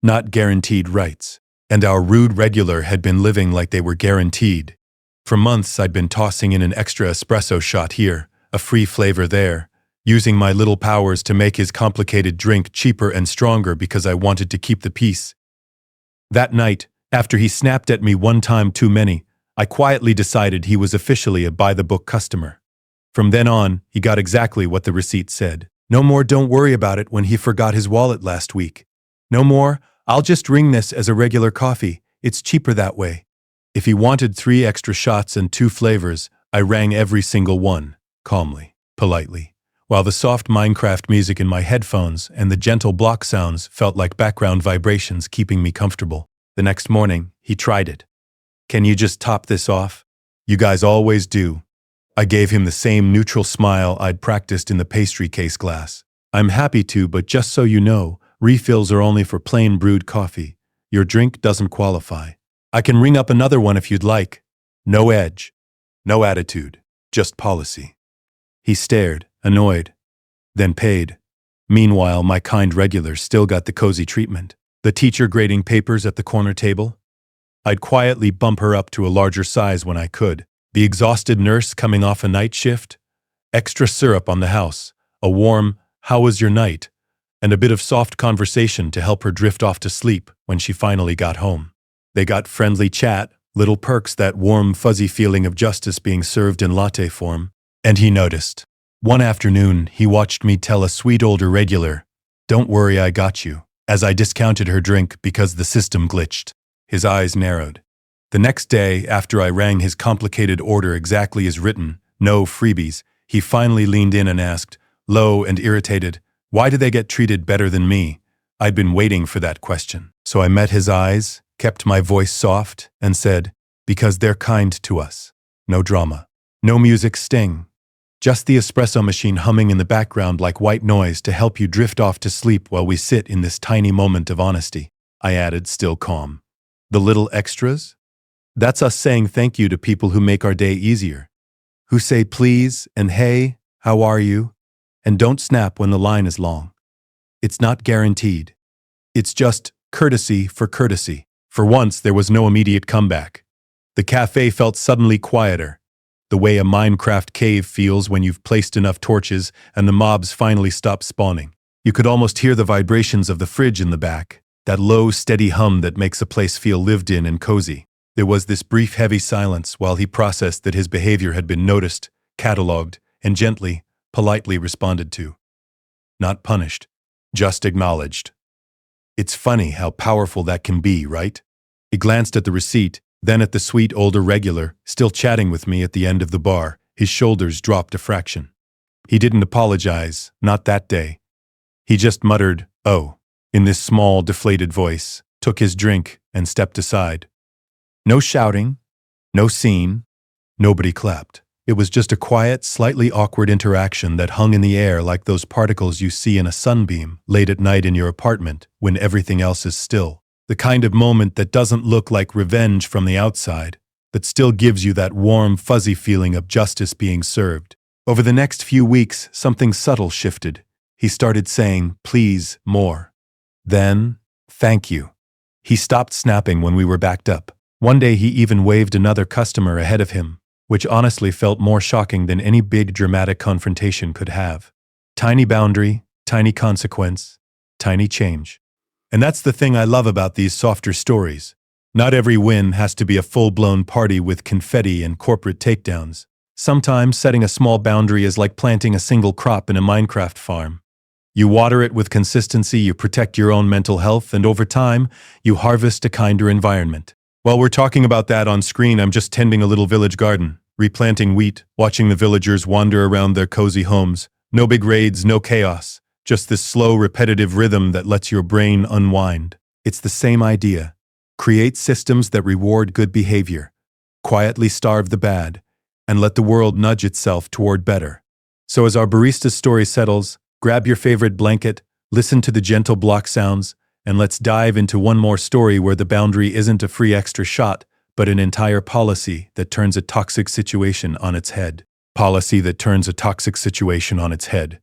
Not guaranteed rights. And our rude regular had been living like they were guaranteed. For months I'd been tossing in an extra espresso shot here, a free flavor there, using my little powers to make his complicated drink cheaper and stronger because I wanted to keep the peace. That night, after he snapped at me one time too many, I quietly decided he was officially a by-the-book customer. From then on, he got exactly what the receipt said. No more "don't worry about it" when he forgot his wallet last week. No more "I'll just ring this as a regular coffee, it's cheaper that way." If he wanted 3 extra shots and 2 flavors, I rang every single one, calmly, politely, while the soft Minecraft music in my headphones and the gentle block sounds felt like background vibrations keeping me comfortable. The next morning, he tried it. "Can you just top this off? You guys always do." I gave him the same neutral smile I'd practiced in the pastry case glass. "I'm happy to, but just so you know, refills are only for plain brewed coffee. Your drink doesn't qualify. I can ring up another one if you'd like." No edge, no attitude, just policy. He stared, annoyed, then paid. Meanwhile, my kind regular still got the cozy treatment. The teacher grading papers at the corner table. I'd quietly bump her up to a larger size when I could. The exhausted nurse coming off a night shift. Extra syrup on the house. A warm, "How was your night?" and a bit of soft conversation to help her drift off to sleep when she finally got home. They got friendly chat, little perks, that warm, fuzzy feeling of justice being served in latte form. And he noticed. One afternoon, he watched me tell a sweet older regular, "Don't worry, I got you," as I discounted her drink because the system glitched. His eyes narrowed. The next day, after I rang his complicated order exactly as written, no freebies, he finally leaned in and asked, low and irritated, "Why do they get treated better than me?" I'd been waiting for that question. So I met his eyes, kept my voice soft, and said, "Because they're kind to us." No drama. No music sting. Just the espresso machine humming in the background like white noise to help you drift off to sleep while we sit in this tiny moment of honesty. I added, still calm. The little extras? That's us saying thank you to people who make our day easier. Who say please and hey, how are you? And don't snap when the line is long. It's not guaranteed. It's just courtesy for courtesy. For once, there was no immediate comeback. The cafe felt suddenly quieter, the way a Minecraft cave feels when you've placed enough torches and the mobs finally stop spawning. You could almost hear the vibrations of the fridge in the back, that low, steady hum that makes a place feel lived in and cozy. There was this brief, heavy silence while he processed that his behavior had been noticed, catalogued, and gently, politely responded to. Not punished, just acknowledged. It's funny how powerful that can be, right? He glanced at the receipt, then at the sweet older regular, still chatting with me at the end of the bar. His shoulders dropped a fraction. He didn't apologize, not that day. He just muttered, "Oh," in this small, deflated voice, took his drink, and stepped aside. No shouting, no scene, nobody clapped. It was just a quiet, slightly awkward interaction that hung in the air like those particles you see in a sunbeam late at night in your apartment when everything else is still. The kind of moment that doesn't look like revenge from the outside, but still gives you that warm, fuzzy feeling of justice being served. Over the next few weeks, something subtle shifted. He started saying, "Please, more." Then, "Thank you." He stopped snapping when we were backed up. One day he even waved another customer ahead of him, which honestly felt more shocking than any big dramatic confrontation could have. Tiny boundary, tiny consequence, tiny change. And that's the thing I love about these softer stories. Not every win has to be a full-blown party with confetti and corporate takedowns. Sometimes setting a small boundary is like planting a single crop in a Minecraft farm. You water it with consistency, you protect your own mental health, and over time, you harvest a kinder environment. While we're talking about that on screen, I'm just tending a little village garden, replanting wheat, watching the villagers wander around their cozy homes. No big raids, no chaos. Just this slow, repetitive rhythm that lets your brain unwind. It's the same idea. Create systems that reward good behavior, quietly starve the bad, and let the world nudge itself toward better. So as our barista's story settles, grab your favorite blanket, listen to the gentle block sounds, and let's dive into one more story where the boundary isn't a free extra shot, but an entire policy that turns a toxic situation on its head. Policy that turns a toxic situation on its head.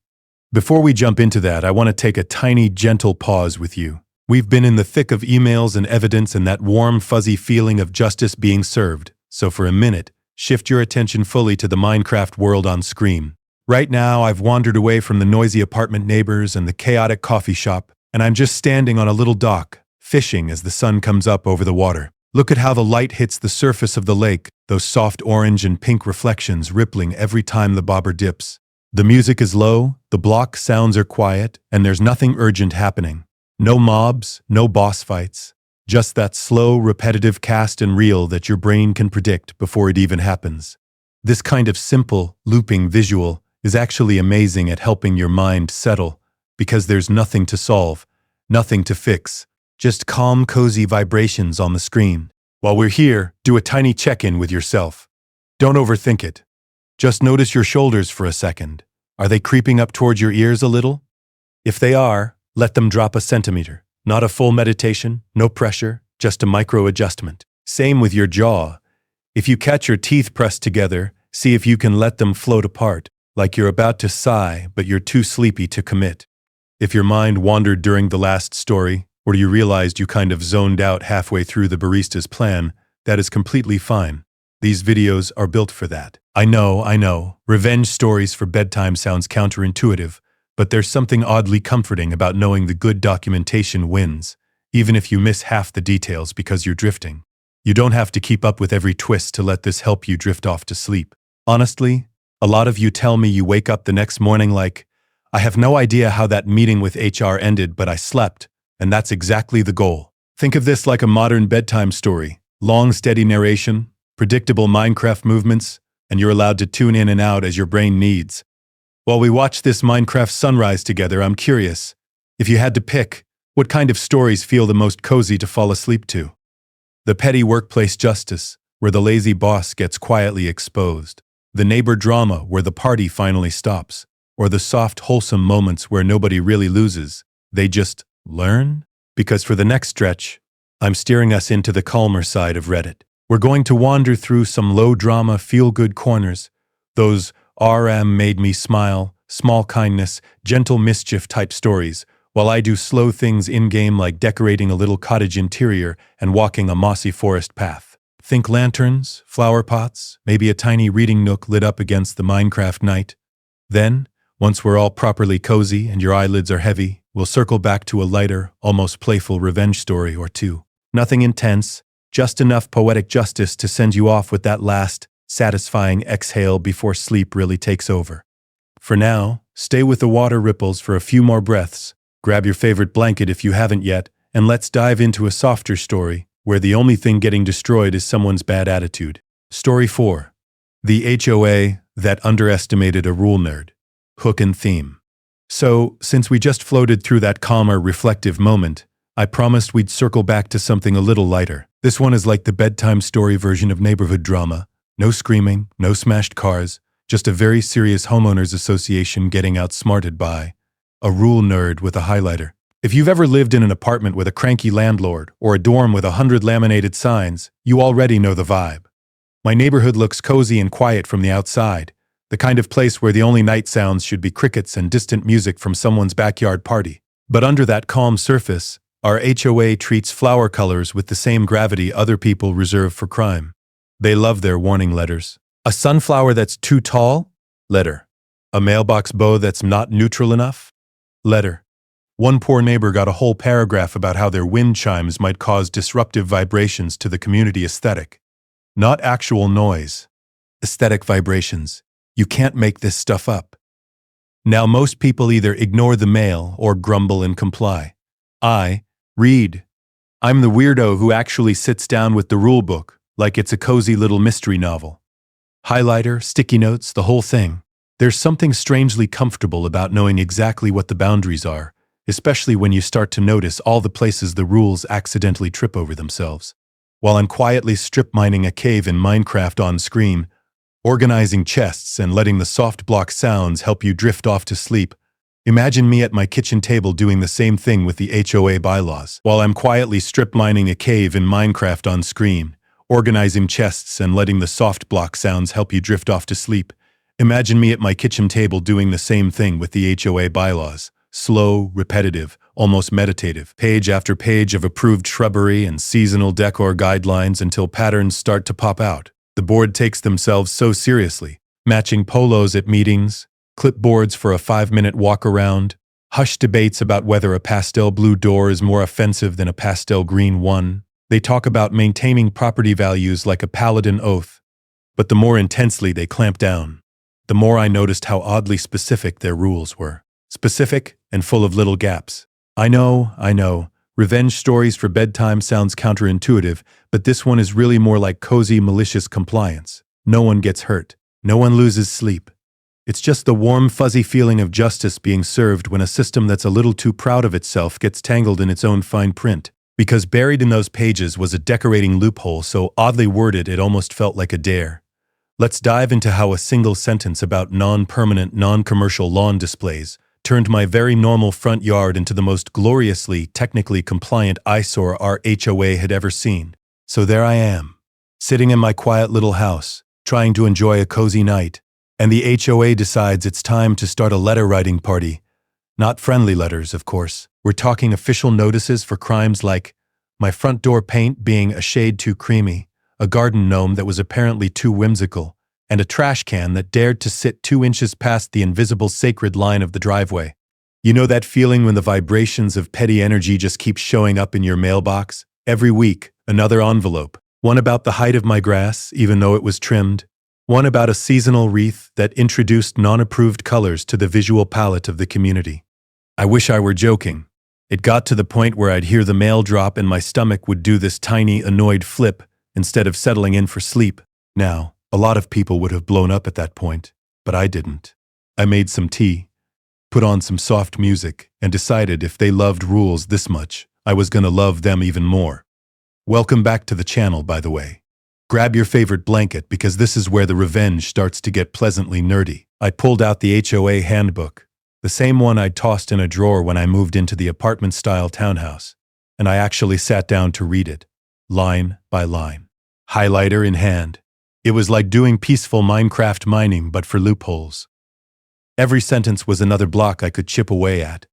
Before we jump into that, I want to take a tiny, gentle pause with you. We've been in the thick of emails and evidence and that warm, fuzzy feeling of justice being served. So for a minute, shift your attention fully to the Minecraft world on screen. Right now, I've wandered away from the noisy apartment neighbors and the chaotic coffee shop, and I'm just standing on a little dock, fishing as the sun comes up over the water. Look at how the light hits the surface of the lake, those soft orange and pink reflections rippling every time the bobber dips. The music is low, the block sounds are quiet, and there's nothing urgent happening. No mobs, no boss fights. Just that slow, repetitive cast and reel that your brain can predict before it even happens. This kind of simple, looping visual is actually amazing at helping your mind settle, because there's nothing to solve, nothing to fix, just calm, cozy vibrations on the screen. While we're here, do a tiny check-in with yourself. Don't overthink it. Just notice your shoulders for a second. Are they creeping up towards your ears a little? If they are, let them drop a centimeter. Not a full meditation, no pressure, just a micro-adjustment. Same with your jaw. If you catch your teeth pressed together, see if you can let them float apart, like you're about to sigh, but you're too sleepy to commit. If your mind wandered during the last story, or you realized you kind of zoned out halfway through the barista's plan, that is completely fine. These videos are built for that. I know, revenge stories for bedtime sounds counterintuitive, but there's something oddly comforting about knowing the good documentation wins, even if you miss half the details because you're drifting. You don't have to keep up with every twist to let this help you drift off to sleep. Honestly, a lot of you tell me you wake up the next morning like, I have no idea how that meeting with HR ended, but I slept, and that's exactly the goal. Think of this like a modern bedtime story. Long, steady narration, predictable Minecraft movements, and you're allowed to tune in and out as your brain needs. While we watch this Minecraft sunrise together, I'm curious, if you had to pick, what kind of stories feel the most cozy to fall asleep to? The petty workplace justice, where the lazy boss gets quietly exposed. The neighbor drama, where the party finally stops. Or the soft, wholesome moments where nobody really loses. They just learn? Because for the next stretch, I'm steering us into the calmer side of Reddit. We're going to wander through some low-drama, feel-good corners. Those RM made me smile, small kindness, gentle mischief type stories, while I do slow things in-game like decorating a little cottage interior and walking a mossy forest path. Think lanterns, flower pots, maybe a tiny reading nook lit up against the Minecraft night. Then, once we're all properly cozy and your eyelids are heavy, we'll circle back to a lighter, almost playful revenge story or two. Nothing intense, just enough poetic justice to send you off with that last, satisfying exhale before sleep really takes over. For now, stay with the water ripples for a few more breaths, grab your favorite blanket if you haven't yet, and let's dive into a softer story where the only thing getting destroyed is someone's bad attitude. Story 4. The HOA that underestimated a rule nerd. Hook and theme. So, since we just floated through that calmer, reflective moment, I promised we'd circle back to something a little lighter. This one is like the bedtime story version of neighborhood drama. No screaming, no smashed cars, just a very serious homeowners association getting outsmarted by a rule nerd with a highlighter. If you've ever lived in an apartment with a cranky landlord or a dorm with 100 laminated signs, you already know the vibe. My neighborhood looks cozy and quiet from the outside, the kind of place where the only night sounds should be crickets and distant music from someone's backyard party. But under that calm surface, our HOA treats flower colors with the same gravity other people reserve for crime. They love their warning letters. A sunflower that's too tall? Letter. A mailbox bow that's not neutral enough? Letter. One poor neighbor got a whole paragraph about how their wind chimes might cause disruptive vibrations to the community aesthetic. Not actual noise. Aesthetic vibrations. You can't make this stuff up. Now most people either ignore the mail or grumble and comply. I read. I'm the weirdo who actually sits down with the rule book, like it's a cozy little mystery novel. Highlighter, sticky notes, the whole thing. There's something strangely comfortable about knowing exactly what the boundaries are, especially when you start to notice all the places the rules accidentally trip over themselves. While I'm quietly strip mining a cave in Minecraft on screen, organizing chests and letting the soft block sounds help you drift off to sleep, imagine me at my kitchen table doing the same thing with the HOA bylaws. While I'm quietly strip mining a cave in Minecraft on screen, organizing chests and letting the soft block sounds help you drift off to sleep, imagine me at my kitchen table doing the same thing with the HOA bylaws. Slow, repetitive, almost meditative, page after page of approved shrubbery and seasonal decor guidelines until patterns start to pop out. The board takes themselves so seriously, matching polos at meetings, clipboards for a 5-minute walk around, hushed debates about whether a pastel blue door is more offensive than a pastel green one. They talk about maintaining property values like a paladin oath. But the more intensely they clamp down, the more I noticed how oddly specific their rules were. Specific and full of little gaps. I know, revenge stories for bedtime sounds counterintuitive, but this one is really more like cozy, malicious compliance. No one gets hurt. No one loses sleep. It's just the warm, fuzzy feeling of justice being served when a system that's a little too proud of itself gets tangled in its own fine print. Because buried in those pages was a decorating loophole so oddly worded it almost felt like a dare. Let's dive into how a single sentence about non-permanent, non-commercial lawn displays turned my very normal front yard into the most gloriously, technically compliant eyesore our HOA had ever seen. So there I am, sitting in my quiet little house, trying to enjoy a cozy night, and the HOA decides it's time to start a letter-writing party. Not friendly letters, of course. We're talking official notices for crimes like my front door paint being a shade too creamy, a garden gnome that was apparently too whimsical, and a trash can that dared to sit 2 inches past the invisible sacred line of the driveway. You know that feeling when the vibrations of petty energy just keep showing up in your mailbox? Every week, another envelope. One about the height of my grass, even though it was trimmed. One about a seasonal wreath that introduced non-approved colors to the visual palette of the community. I wish I were joking. It got to the point where I'd hear the mail drop and my stomach would do this tiny, annoyed flip instead of settling in for sleep. Now, a lot of people would have blown up at that point, but I didn't. I made some tea, put on some soft music, and decided if they loved rules this much, I was gonna love them even more. Welcome back to the channel, by the way. Grab your favorite blanket because this is where the revenge starts to get pleasantly nerdy. I pulled out the HOA handbook, the same one I'd tossed in a drawer when I moved into the apartment-style townhouse, and I actually sat down to read it, line by line, highlighter in hand. It was like doing peaceful Minecraft mining but for loopholes. Every sentence was another block I could chip away at.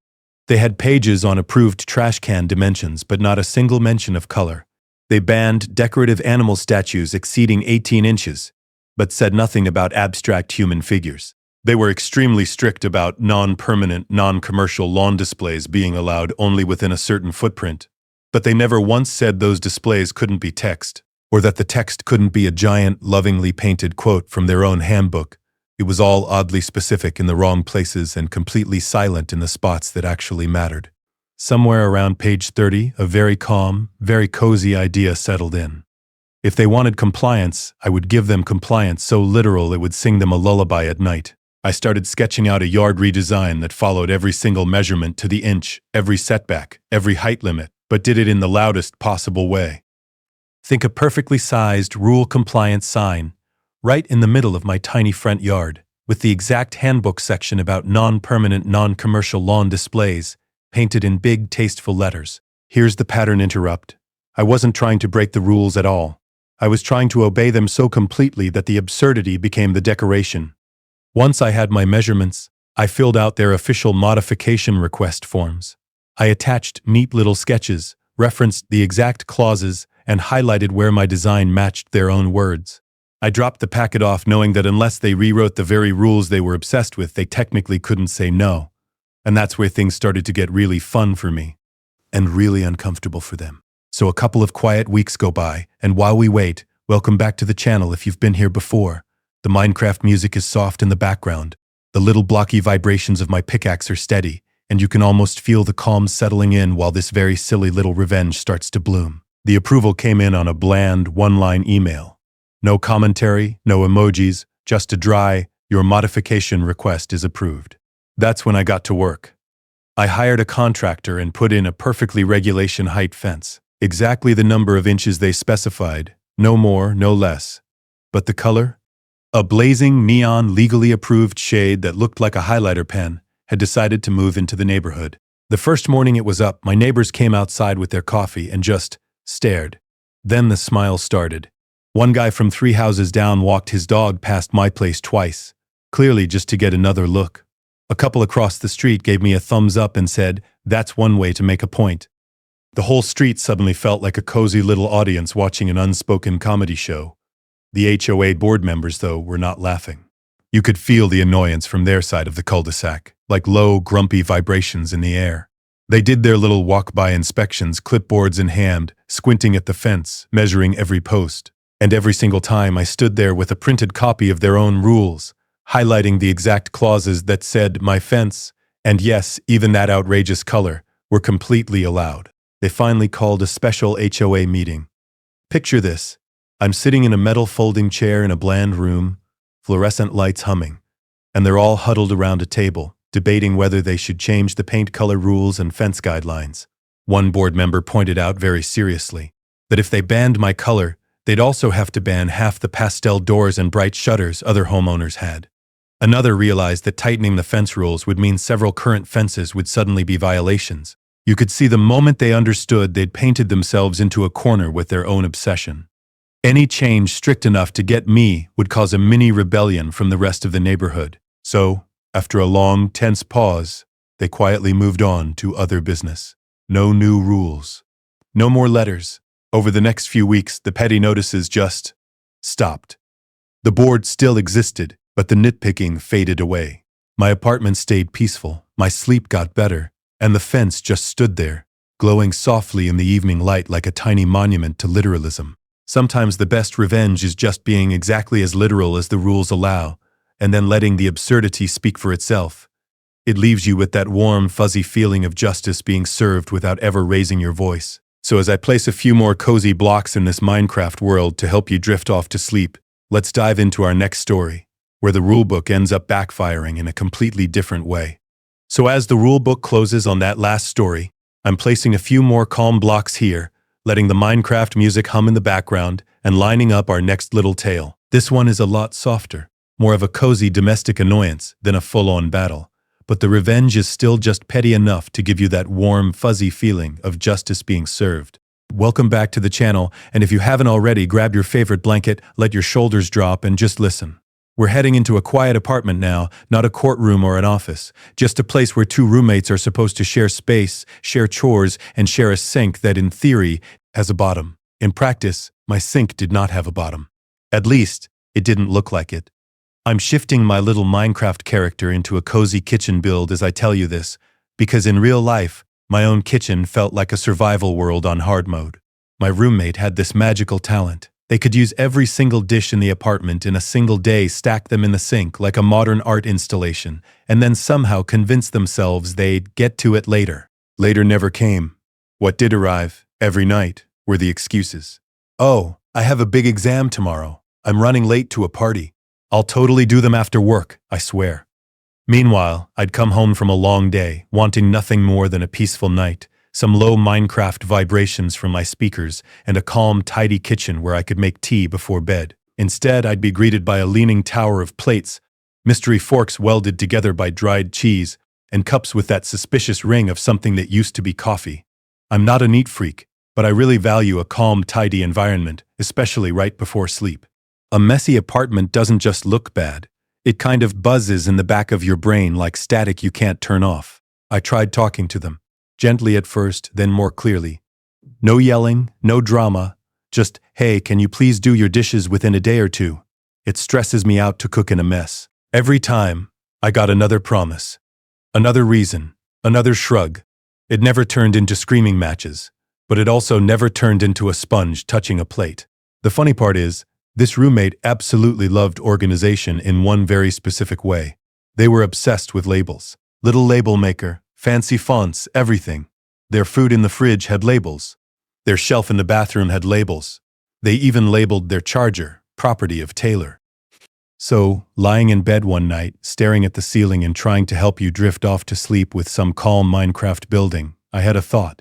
They had pages on approved trash can dimensions, but not a single mention of color. They banned decorative animal statues exceeding 18 inches, but said nothing about abstract human figures. They were extremely strict about non-permanent, non-commercial lawn displays being allowed only within a certain footprint. But they never once said those displays couldn't be text, or that the text couldn't be a giant, lovingly painted quote from their own handbook. It was all oddly specific in the wrong places and completely silent in the spots that actually mattered. Somewhere around page 30, a very calm, very cozy idea settled in. If they wanted compliance, I would give them compliance so literal it would sing them a lullaby at night. I started sketching out a yard redesign that followed every single measurement to the inch, every setback, every height limit, but did it in the loudest possible way. Think a perfectly sized, rule-compliant sign, right in the middle of my tiny front yard, with the exact handbook section about non-permanent, non-commercial lawn displays, painted in big, tasteful letters. Here's the pattern interrupt. I wasn't trying to break the rules at all. I was trying to obey them so completely that the absurdity became the decoration. Once I had my measurements, I filled out their official modification request forms. I attached neat little sketches, referenced the exact clauses, and highlighted where my design matched their own words. I dropped the packet off knowing that unless they rewrote the very rules they were obsessed with, they technically couldn't say no. And that's where things started to get really fun for me, and really uncomfortable for them. So a couple of quiet weeks go by, and while we wait, welcome back to the channel if you've been here before. The Minecraft music is soft in the background. The little blocky vibrations of my pickaxe are steady, and you can almost feel the calm settling in while this very silly little revenge starts to bloom. The approval came in on a bland, one-line email. No commentary, no emojis, just a dry, "Your modification request is approved." That's when I got to work. I hired a contractor and put in a perfectly regulation height fence, exactly the number of inches they specified, no more, no less. But the color? A blazing, neon, legally approved shade that looked like a highlighter pen had decided to move into the neighborhood. The first morning it was up, my neighbors came outside with their coffee and just stared. Then the smile started. One guy from 3 houses down walked his dog past my place twice, clearly just to get another look. A couple across the street gave me a thumbs up and said, "That's one way to make a point." The whole street suddenly felt like a cozy little audience watching an unspoken comedy show. The HOA board members, though, were not laughing. You could feel the annoyance from their side of the cul-de-sac, like low, grumpy vibrations in the air. They did their little walk-by inspections, clipboards in hand, squinting at the fence, measuring every post. And every single time I stood there with a printed copy of their own rules, highlighting the exact clauses that said my fence, and yes, even that outrageous color, were completely allowed. They finally called a special HOA meeting. Picture this. I'm sitting in a metal folding chair in a bland room, fluorescent lights humming, and they're all huddled around a table, debating whether they should change the paint color rules and fence guidelines. One board member pointed out very seriously that if they banned my color, they'd also have to ban half the pastel doors and bright shutters other homeowners had. Another realized that tightening the fence rules would mean several current fences would suddenly be violations. You could see the moment they understood they'd painted themselves into a corner with their own obsession. Any change strict enough to get me would cause a mini rebellion from the rest of the neighborhood. So, after a long, tense pause, they quietly moved on to other business. No new rules. No more letters. Over the next few weeks, the petty notices just stopped. The board still existed, but the nitpicking faded away. My apartment stayed peaceful, my sleep got better, and the fence just stood there, glowing softly in the evening light like a tiny monument to literalism. Sometimes the best revenge is just being exactly as literal as the rules allow, and then letting the absurdity speak for itself. It leaves you with that warm, fuzzy feeling of justice being served without ever raising your voice. So as I place a few more cozy blocks in this Minecraft world to help you drift off to sleep, let's dive into our next story, where the rulebook ends up backfiring in a completely different way. So as the rulebook closes on that last story, I'm placing a few more calm blocks here, letting the Minecraft music hum in the background and lining up our next little tale. This one is a lot softer, more of a cozy domestic annoyance than a full-on battle. But the revenge is still just petty enough to give you that warm, fuzzy feeling of justice being served. Welcome back to the channel, and if you haven't already, grab your favorite blanket, let your shoulders drop, and just listen. We're heading into a quiet apartment now, not a courtroom or an office, just a place where two roommates are supposed to share space, share chores, and share a sink that, in theory, has a bottom. In practice, my sink did not have a bottom. At least, it didn't look like it. I'm shifting my little Minecraft character into a cozy kitchen build as I tell you this, because in real life, my own kitchen felt like a survival world on hard mode. My roommate had this magical talent. They could use every single dish in the apartment in a single day, stack them in the sink like a modern art installation, and then somehow convince themselves they'd get to it later. Later never came. What did arrive, every night, were the excuses. Oh, I have a big exam tomorrow. I'm running late to a party. I'll totally do them after work, I swear. Meanwhile, I'd come home from a long day, wanting nothing more than a peaceful night, some low Minecraft vibrations from my speakers, and a calm, tidy kitchen where I could make tea before bed. Instead, I'd be greeted by a leaning tower of plates, mystery forks welded together by dried cheese, and cups with that suspicious ring of something that used to be coffee. I'm not a neat freak, but I really value a calm, tidy environment, especially right before sleep. A messy apartment doesn't just look bad. It kind of buzzes in the back of your brain like static you can't turn off. I tried talking to them. Gently at first, then more clearly. No yelling, no drama, just, hey, can you please do your dishes within a day or two? It stresses me out to cook in a mess. Every time, I got another promise. Another reason, another shrug. It never turned into screaming matches, but it also never turned into a sponge touching a plate. The funny part is, this roommate absolutely loved organization in one very specific way. They were obsessed with labels. Little label maker, fancy fonts, everything. Their food in the fridge had labels. Their shelf in the bathroom had labels. They even labeled their charger, property of Taylor. So, lying in bed one night, staring at the ceiling and trying to help you drift off to sleep with some calm Minecraft building, I had a thought.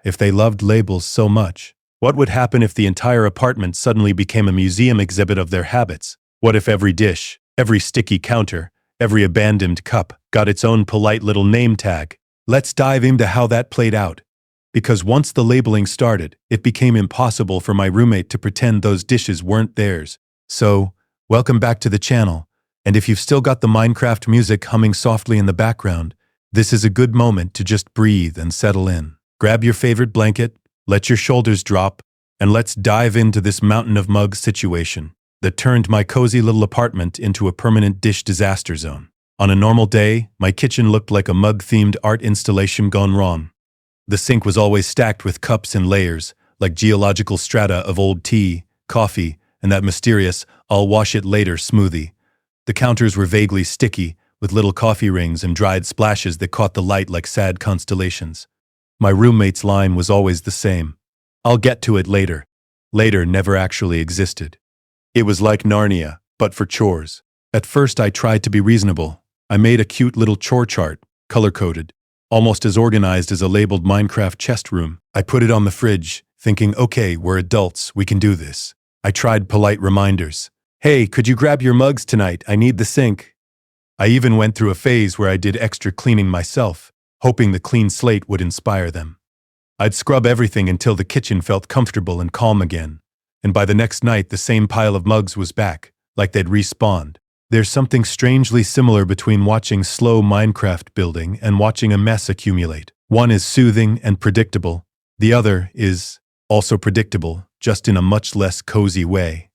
If they loved labels so much, what would happen if the entire apartment suddenly became a museum exhibit of their habits? What if every dish, every sticky counter, every abandoned cup got its own polite little name tag? Let's dive into how that played out. Because once the labeling started, it became impossible for my roommate to pretend those dishes weren't theirs. So, welcome back to the channel. And if you've still got the Minecraft music humming softly in the background, this is a good moment to just breathe and settle in. Grab your favorite blanket, let your shoulders drop, and let's dive into this mountain of mugs situation that turned my cozy little apartment into a permanent dish disaster zone. On a normal day, my kitchen looked like a mug-themed art installation gone wrong. The sink was always stacked with cups in layers, like geological strata of old tea, coffee, and that mysterious "I'll wash it later" smoothie. The counters were vaguely sticky, with little coffee rings and dried splashes that caught the light like sad constellations. My roommate's line was always the same. "I'll get to it later." Later never actually existed. It was like Narnia, but for chores. At first I tried to be reasonable. I made a cute little chore chart, color-coded, almost as organized as a labeled Minecraft chest room. I put it on the fridge, thinking, okay, we're adults, we can do this. I tried polite reminders. Hey, could you grab your mugs tonight? I need the sink. I even went through a phase where I did extra cleaning myself, hoping the clean slate would inspire them. I'd scrub everything until the kitchen felt comfortable and calm again. And by the next night, the same pile of mugs was back, like they'd respawned. There's something strangely similar between watching slow Minecraft building and watching a mess accumulate. One is soothing and predictable. The other is also predictable, just in a much less cozy way.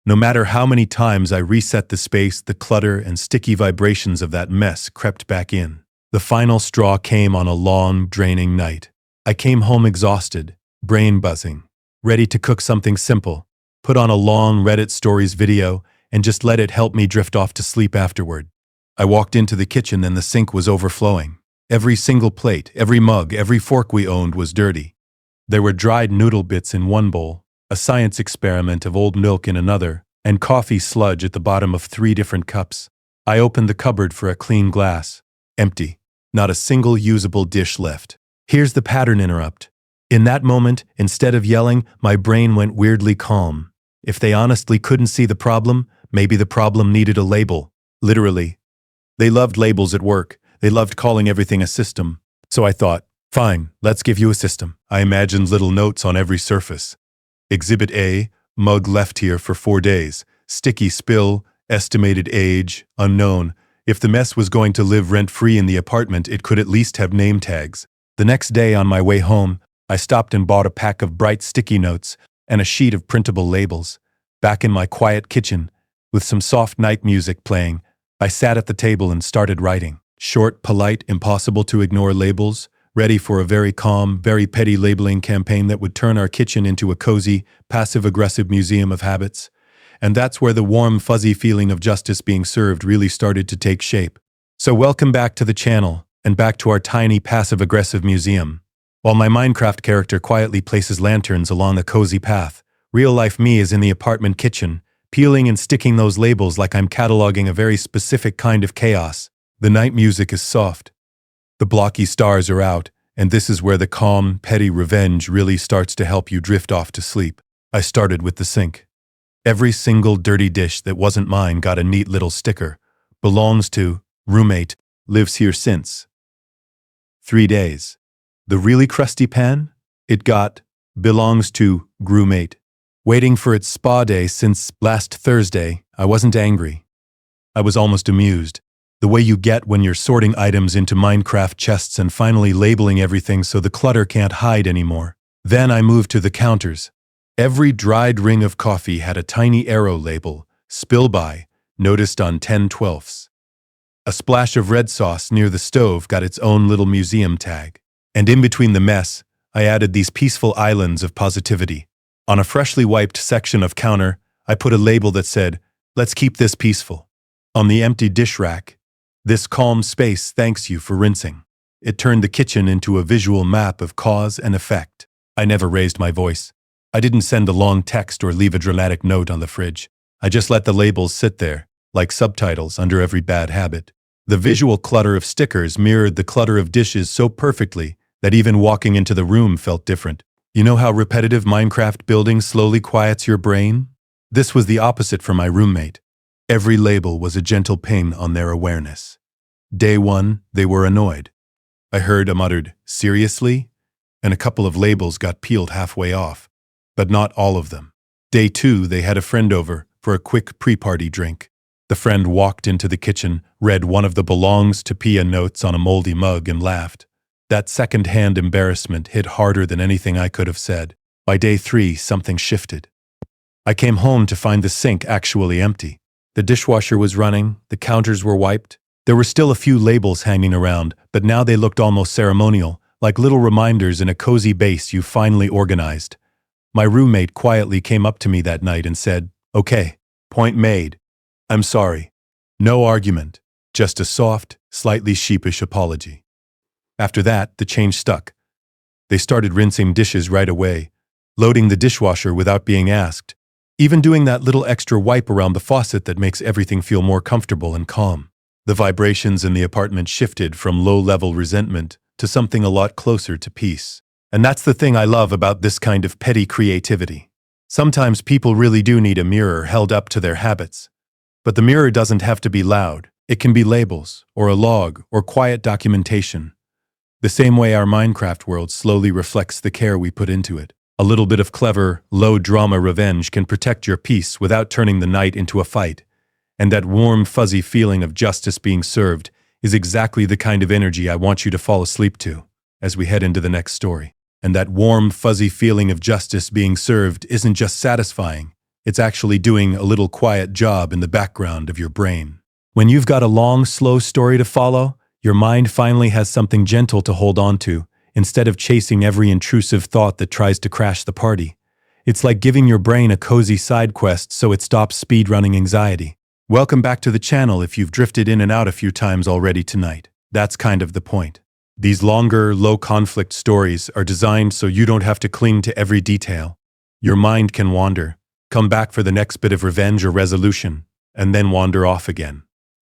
No matter how many times I reset the space, the clutter and sticky vibrations of that mess crept back in. The final straw came on a long, draining night. I came home exhausted, brain buzzing, ready to cook something simple, put on a long Reddit stories video, and just let it help me drift off to sleep afterward. I walked into the kitchen and the sink was overflowing. Every single plate, every mug, every fork we owned was dirty. There were dried noodle bits in one bowl, a science experiment of old milk in another, and coffee sludge at the bottom of 3 different cups. I opened the cupboard for a clean glass. Empty. Not a single usable dish left. Here's the pattern interrupt. In that moment, instead of yelling, my brain went weirdly calm. If they honestly couldn't see the problem, maybe the problem needed a label. Literally. They loved labels at work. They loved calling everything a system. So I thought, fine, let's give you a system. I imagined little notes on every surface. Exhibit A, mug left here for 4 days. Sticky spill, Estimated age, unknown. If the mess was going to live rent-free in the apartment, it could at least have name tags. The next day on my way home, I stopped and bought a pack of bright sticky notes and a sheet of printable labels. Back in my quiet kitchen, with some soft night music playing, I sat at the table and started writing. Short, polite, impossible to ignore labels, ready for a very calm, very petty labeling campaign that would turn our kitchen into a cozy, passive-aggressive museum of habits. And that's where the warm, fuzzy feeling of justice being served really started to take shape. So welcome back to the channel, and back to our tiny, passive-aggressive museum. While my Minecraft character quietly places lanterns along a cozy path, real-life me is in the apartment kitchen, peeling and sticking those labels like I'm cataloging a very specific kind of chaos. The night music is soft. The blocky stars are out, and this is where the calm, petty revenge really starts to help you drift off to sleep. I started with the sink. Every single dirty dish that wasn't mine got a neat little sticker. Belongs to, roommate, lives here since 3 days. The really crusty pan? It got, belongs to, roommate. Waiting for its spa day since last Thursday, I wasn't angry. I was almost amused. The way you get when you're sorting items into Minecraft chests and finally labeling everything so the clutter can't hide anymore. Then I moved to the counters. Every dried ring of coffee had a tiny arrow label, spill by, noticed on 10/12. A splash of red sauce near the stove got its own little museum tag. And in between the mess, I added these peaceful islands of positivity. On a freshly wiped section of counter, I put a label that said, "Let's keep this peaceful." On the empty dish rack, "This calm space thanks you for rinsing." It turned the kitchen into a visual map of cause and effect. I never raised my voice. I didn't send a long text or leave a dramatic note on the fridge. I just let the labels sit there, like subtitles under every bad habit. The visual clutter of stickers mirrored the clutter of dishes so perfectly that even walking into the room felt different. You know how repetitive Minecraft building slowly quiets your brain? This was the opposite for my roommate. Every label was a gentle ping on their awareness. Day 1, they were annoyed. I heard a muttered, "Seriously?" and a couple of labels got peeled halfway off. But not all of them. Day 2, they had a friend over for a quick pre-party drink. The friend walked into the kitchen, read one of the belongs to Pia notes on a moldy mug and laughed. That second-hand embarrassment hit harder than anything I could have said. By day 3, something shifted. I came home to find the sink actually empty. The dishwasher was running, the counters were wiped. There were still a few labels hanging around, but now they looked almost ceremonial, like little reminders in a cozy base you finally organized. My roommate quietly came up to me that night and said, "Okay, point made. I'm sorry." No argument, just a soft, slightly sheepish apology. After that, the change stuck. They started rinsing dishes right away, loading the dishwasher without being asked, even doing that little extra wipe around the faucet that makes everything feel more comfortable and calm. The vibrations in the apartment shifted from low-level resentment to something a lot closer to peace. And that's the thing I love about this kind of petty creativity. Sometimes people really do need a mirror held up to their habits. But the mirror doesn't have to be loud. It can be labels, or a log, or quiet documentation. The same way our Minecraft world slowly reflects the care we put into it. A little bit of clever, low-drama revenge can protect your peace without turning the night into a fight. And that warm, fuzzy feeling of justice being served is exactly the kind of energy I want you to fall asleep to as we head into the next story. And that warm, fuzzy feeling of justice being served isn't just satisfying, it's actually doing a little quiet job in the background of your brain. When you've got a long, slow story to follow, your mind finally has something gentle to hold on to, instead of chasing every intrusive thought that tries to crash the party. It's like giving your brain a cozy side quest so it stops speedrunning anxiety. Welcome back to the channel if you've drifted in and out a few times already tonight. That's kind of the point. These longer, low-conflict stories are designed so you don't have to cling to every detail. Your mind can wander, come back for the next bit of revenge or resolution, and then wander off again.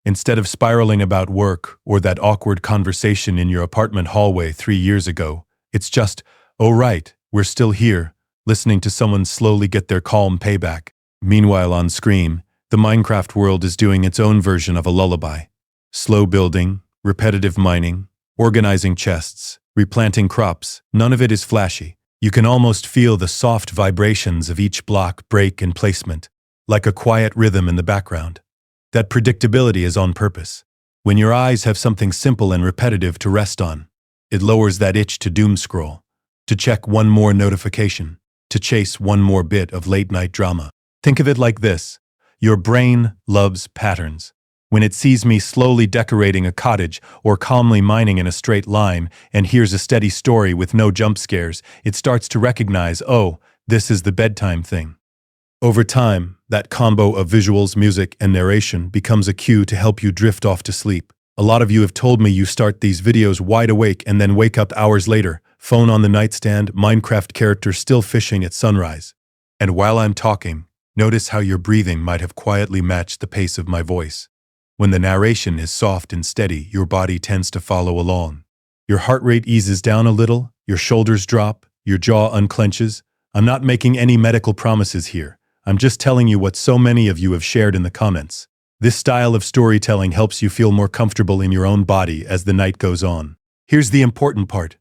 Instead of spiraling about work or that awkward conversation in your apartment hallway 3 years ago, it's just, "Oh right, we're still here," listening to someone slowly get their calm payback. Meanwhile on screen, the Minecraft world is doing its own version of a lullaby. Slow building, repetitive mining, organizing chests, replanting crops, none of it is flashy. You can almost feel the soft vibrations of each block, break, and placement, like a quiet rhythm in the background. That predictability is on purpose. When your eyes have something simple and repetitive to rest on, it lowers that itch to doom scroll, to check one more notification, to chase one more bit of late-night drama. Think of it like this. Your brain loves patterns. When it sees me slowly decorating a cottage or calmly mining in a straight line and hears a steady story with no jump scares, it starts to recognize, oh, this is the bedtime thing. Over time, that combo of visuals, music, and narration becomes a cue to help you drift off to sleep. A lot of you have told me you start these videos wide awake and then wake up hours later, phone on the nightstand, Minecraft character still fishing at sunrise. And while I'm talking, notice how your breathing might have quietly matched the pace of my voice. When the narration is soft and steady, your body tends to follow along. Your heart rate eases down a little, your shoulders drop, your jaw unclenches. I'm not making any medical promises here. I'm just telling you what so many of you have shared in the comments. This style of storytelling helps you feel more comfortable in your own body as the night goes on. Here's the important part.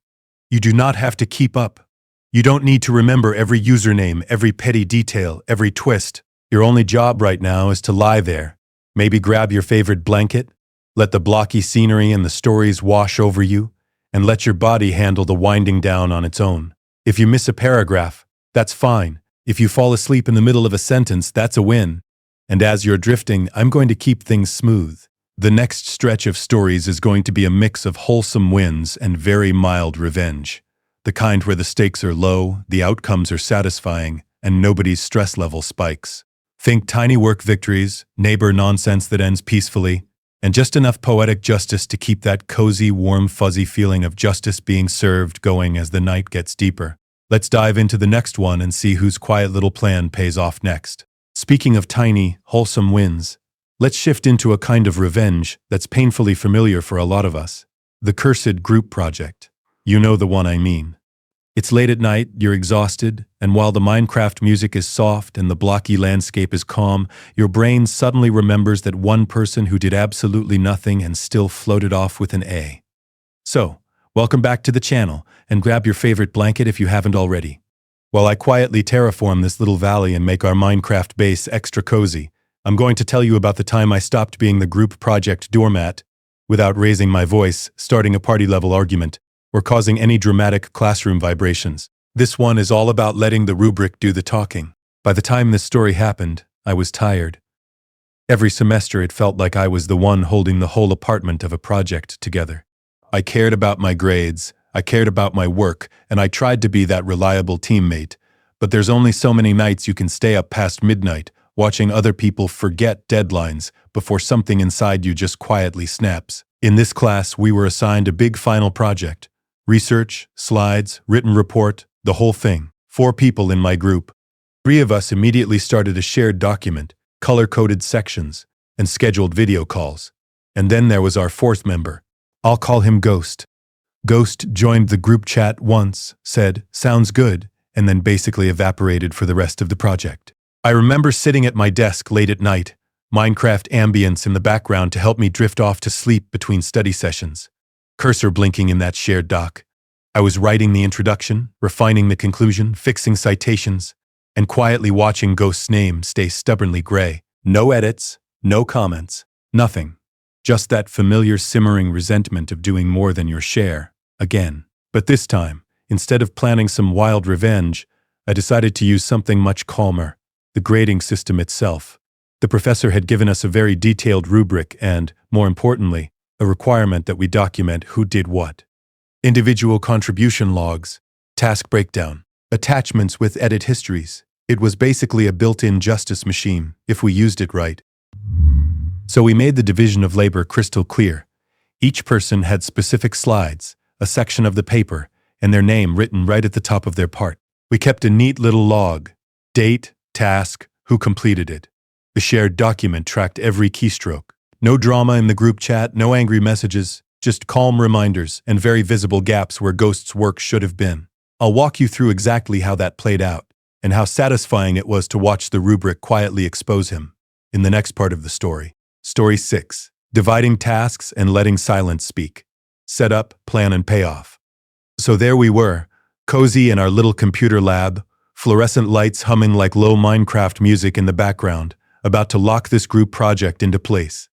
You do not have to keep up. You don't need to remember every username, every petty detail, every twist. Your only job right now is to lie there. Maybe grab your favorite blanket, let the blocky scenery and the stories wash over you, and let your body handle the winding down on its own. If you miss a paragraph, that's fine. If you fall asleep in the middle of a sentence, that's a win. And as you're drifting, I'm going to keep things smooth. The next stretch of stories is going to be a mix of wholesome wins and very mild revenge. The kind where the stakes are low, the outcomes are satisfying, and nobody's stress level spikes. Think tiny work victories, neighbor nonsense that ends peacefully, and just enough poetic justice to keep that cozy, warm, fuzzy feeling of justice being served going as the night gets deeper. Let's dive into the next one and see whose quiet little plan pays off next. Speaking of tiny, wholesome wins, let's shift into a kind of revenge that's painfully familiar for a lot of us. The cursed group project. You know the one I mean. It's late at night, you're exhausted, and while the Minecraft music is soft and the blocky landscape is calm, your brain suddenly remembers that one person who did absolutely nothing and still floated off with an A. So, welcome back to the channel, and grab your favorite blanket if you haven't already. While I quietly terraform this little valley and make our Minecraft base extra cozy, I'm going to tell you about the time I stopped being the group project doormat without raising my voice, starting a party-level argument, or causing any dramatic classroom vibrations. This one is all about letting the rubric do the talking. By the time this story happened, I was tired. Every semester it felt like I was the one holding the whole apartment of a project together. I cared about my grades, I cared about my work, and I tried to be that reliable teammate. But there's only so many nights you can stay up past midnight, watching other people forget deadlines before something inside you just quietly snaps. In this class, we were assigned a big final project. Research, slides, written report, the whole thing. 4 people in my group. 3 of us immediately started a shared document, color-coded sections, and scheduled video calls. And then there was our 4th member. I'll call him Ghost. Ghost joined the group chat once, said, "Sounds good," and then basically evaporated for the rest of the project. I remember sitting at my desk late at night, Minecraft ambience in the background to help me drift off to sleep between study sessions. Cursor blinking in that shared doc. I was writing the introduction, refining the conclusion, fixing citations, and quietly watching Ghost's name stay stubbornly gray. No edits, no comments, nothing. Just that familiar simmering resentment of doing more than your share, again. But this time, instead of planning some wild revenge, I decided to use something much calmer, the grading system itself. The professor had given us a very detailed rubric and, more importantly, a requirement that we document who did what. Individual contribution logs, task breakdown, attachments with edit histories. It was basically a built-in justice machine, if we used it right. So we made the division of labor crystal clear. Each person had specific slides, a section of the paper, and their name written right at the top of their part. We kept a neat little log. Date, task, who completed it. The shared document tracked every keystroke. No drama in the group chat, no angry messages, just calm reminders and very visible gaps where Ghost's work should have been. I'll walk you through exactly how that played out, and how satisfying it was to watch the rubric quietly expose him in the next part of the story. Story 6. Dividing tasks and letting silence speak. Set up, plan, and payoff. So there we were, cozy in our little computer lab, fluorescent lights humming like low Minecraft music in the background, about to lock this group project into place.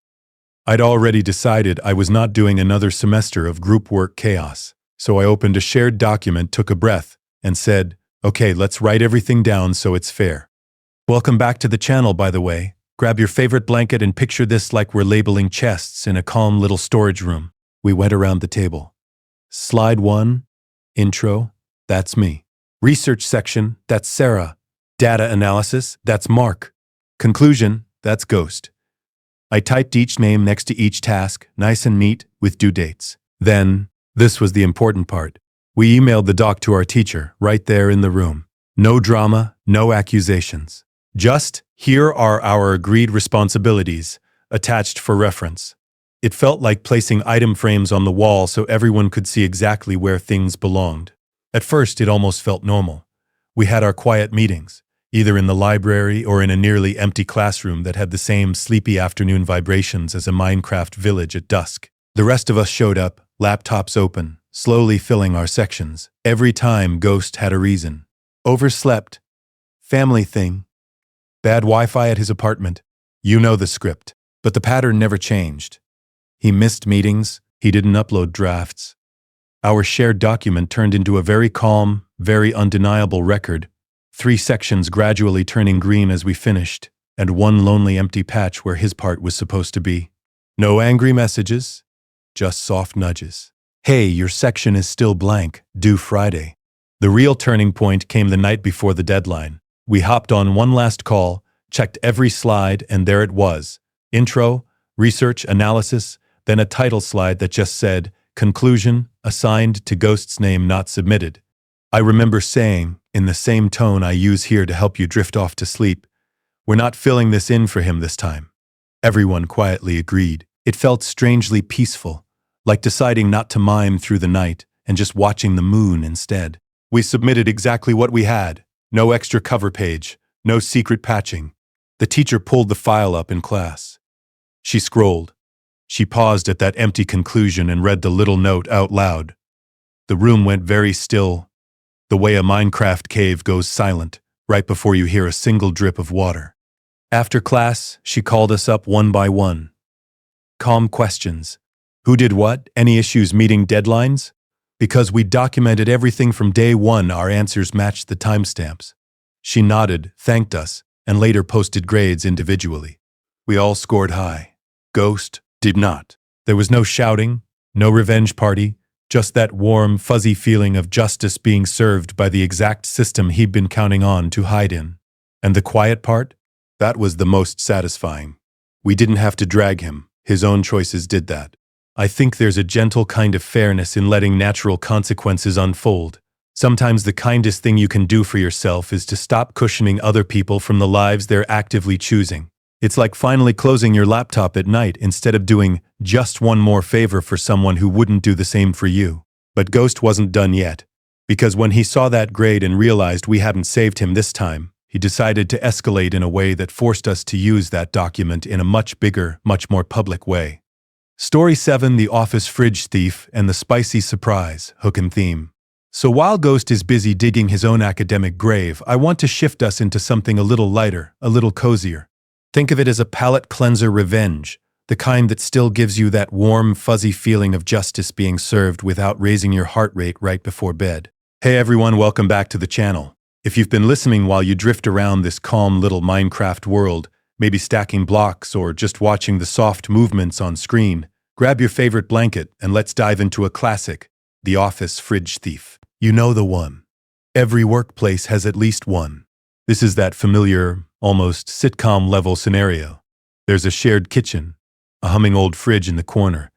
I'd already decided I was not doing another semester of group work chaos, so I opened a shared document, took a breath, and said, "Okay, let's write everything down so it's fair." Welcome back to the channel, by the way. Grab your favorite blanket and picture this like we're labeling chests in a calm little storage room. We went around the table. Slide 1, intro, that's me. Research section, that's Sarah. Data analysis, that's Mark. Conclusion, that's Ghost. I typed each name next to each task, nice and neat, with due dates. Then, this was the important part. We emailed the doc to our teacher, right there in the room. No drama, no accusations. Just, here are our agreed responsibilities, attached for reference. It felt like placing item frames on the wall so everyone could see exactly where things belonged. At first, it almost felt normal. We had our quiet meetings, either in the library or in a nearly empty classroom that had the same sleepy afternoon vibrations as a Minecraft village at dusk. The rest of us showed up, laptops open, slowly filling our sections. Every time, Ghost had a reason. Overslept. Family thing. Bad Wi-Fi at his apartment. You know the script. But the pattern never changed. He missed meetings. He didn't upload drafts. Our shared document turned into a very calm, very undeniable record. 3 sections gradually turning green as we finished, and one lonely empty patch where his part was supposed to be. No angry messages, just soft nudges. Hey, your section is still blank, due Friday. The real turning point came the night before the deadline. We hopped on one last call, checked every slide, and there it was. Intro, research, analysis, then a title slide that just said, Conclusion, assigned to Ghost's name not submitted. I remember saying, in the same tone I use here to help you drift off to sleep, "We're not filling this in for him this time." Everyone quietly agreed. It felt strangely peaceful, like deciding not to mime through the night and just watching the moon instead. We submitted exactly what we had. No extra cover page, no secret patching. The teacher pulled the file up in class. She scrolled. She paused at that empty conclusion and read the little note out loud. The room went very still, the way a Minecraft cave goes silent right before you hear a single drip of water. After class, she called us up one by one. Calm questions. Who did what? Any issues meeting deadlines? Because we documented everything from day one, our answers matched the timestamps. She nodded, thanked us, and later posted grades individually. We all scored high. Ghost did not. There was no shouting, no revenge party, just that warm, fuzzy feeling of justice being served by the exact system he'd been counting on to hide in. And the quiet part? That was the most satisfying. We didn't have to drag him. His own choices did that. I think there's a gentle kind of fairness in letting natural consequences unfold. Sometimes the kindest thing you can do for yourself is to stop cushioning other people from the lives they're actively choosing. It's like finally closing your laptop at night instead of doing just one more favor for someone who wouldn't do the same for you. But Ghost wasn't done yet, because when he saw that grade and realized we hadn't saved him this time, he decided to escalate in a way that forced us to use that document in a much bigger, much more public way. Story 7: The Office Fridge Thief and the Spicy Surprise, hook and theme. So while Ghost is busy digging his own academic grave, I want to shift us into something a little lighter, a little cozier. Think of it as a palate cleanser revenge, the kind that still gives you that warm, fuzzy feeling of justice being served without raising your heart rate right before bed. Hey everyone, welcome back to the channel. If you've been listening while you drift around this calm little Minecraft world, maybe stacking blocks or just watching the soft movements on screen, grab your favorite blanket and let's dive into a classic, The Office Fridge Thief. You know the one. Every workplace has at least one. This is that familiar, almost sitcom-level scenario. There's a shared kitchen, a humming old fridge in the corner,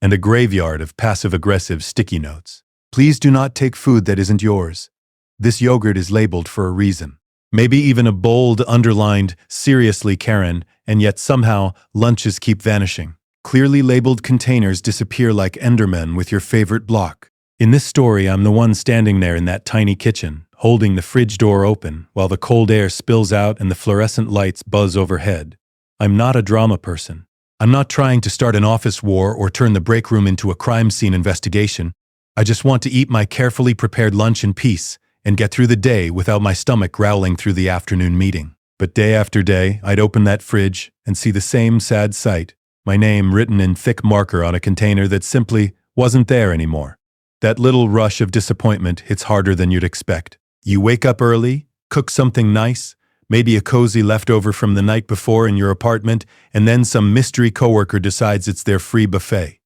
and a graveyard of passive-aggressive sticky notes. Please do not take food that isn't yours. This yogurt is labeled for a reason. Maybe even a bold, underlined, seriously Karen, and yet somehow lunches keep vanishing. Clearly labeled containers disappear like Endermen with your favorite block. In this story, I'm the one standing there in that tiny kitchen, holding the fridge door open while the cold air spills out and the fluorescent lights buzz overhead. I'm not a drama person. I'm not trying to start an office war or turn the break room into a crime scene investigation. I just want to eat my carefully prepared lunch in peace and get through the day without my stomach growling through the afternoon meeting. But day after day, I'd open that fridge and see the same sad sight, my name written in thick marker on a container that simply wasn't there anymore. That little rush of disappointment hits harder than you'd expect. You wake up early, cook something nice, maybe a cozy leftover from the night before in your apartment, and then some mystery coworker decides it's their free buffet.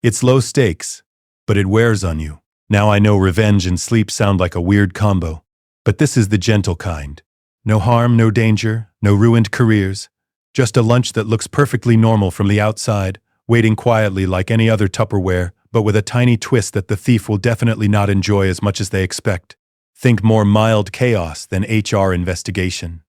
It's low stakes, but it wears on you. Now I know revenge and sleep sound like a weird combo, but this is the gentle kind. No harm, no danger, no ruined careers, just a lunch that looks perfectly normal from the outside, waiting quietly like any other Tupperware, but with a tiny twist that the thief will definitely not enjoy as much as they expect. Think more mild chaos than HR investigation.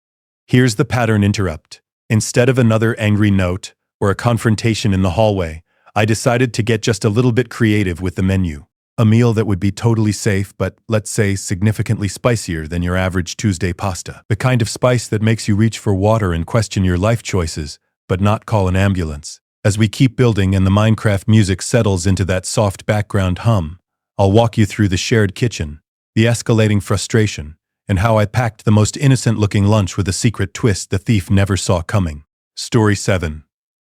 Here's the pattern interrupt. Instead of another angry note or a confrontation in the hallway, I decided to get just a little bit creative with the menu. A meal that would be totally safe, but let's say significantly spicier than your average Tuesday pasta. The kind of spice that makes you reach for water and question your life choices, but not call an ambulance. As we keep building and the Minecraft music settles into that soft background hum, I'll walk you through the shared kitchen, the escalating frustration, and how I packed the most innocent-looking lunch with a secret twist the thief never saw coming. Story 7.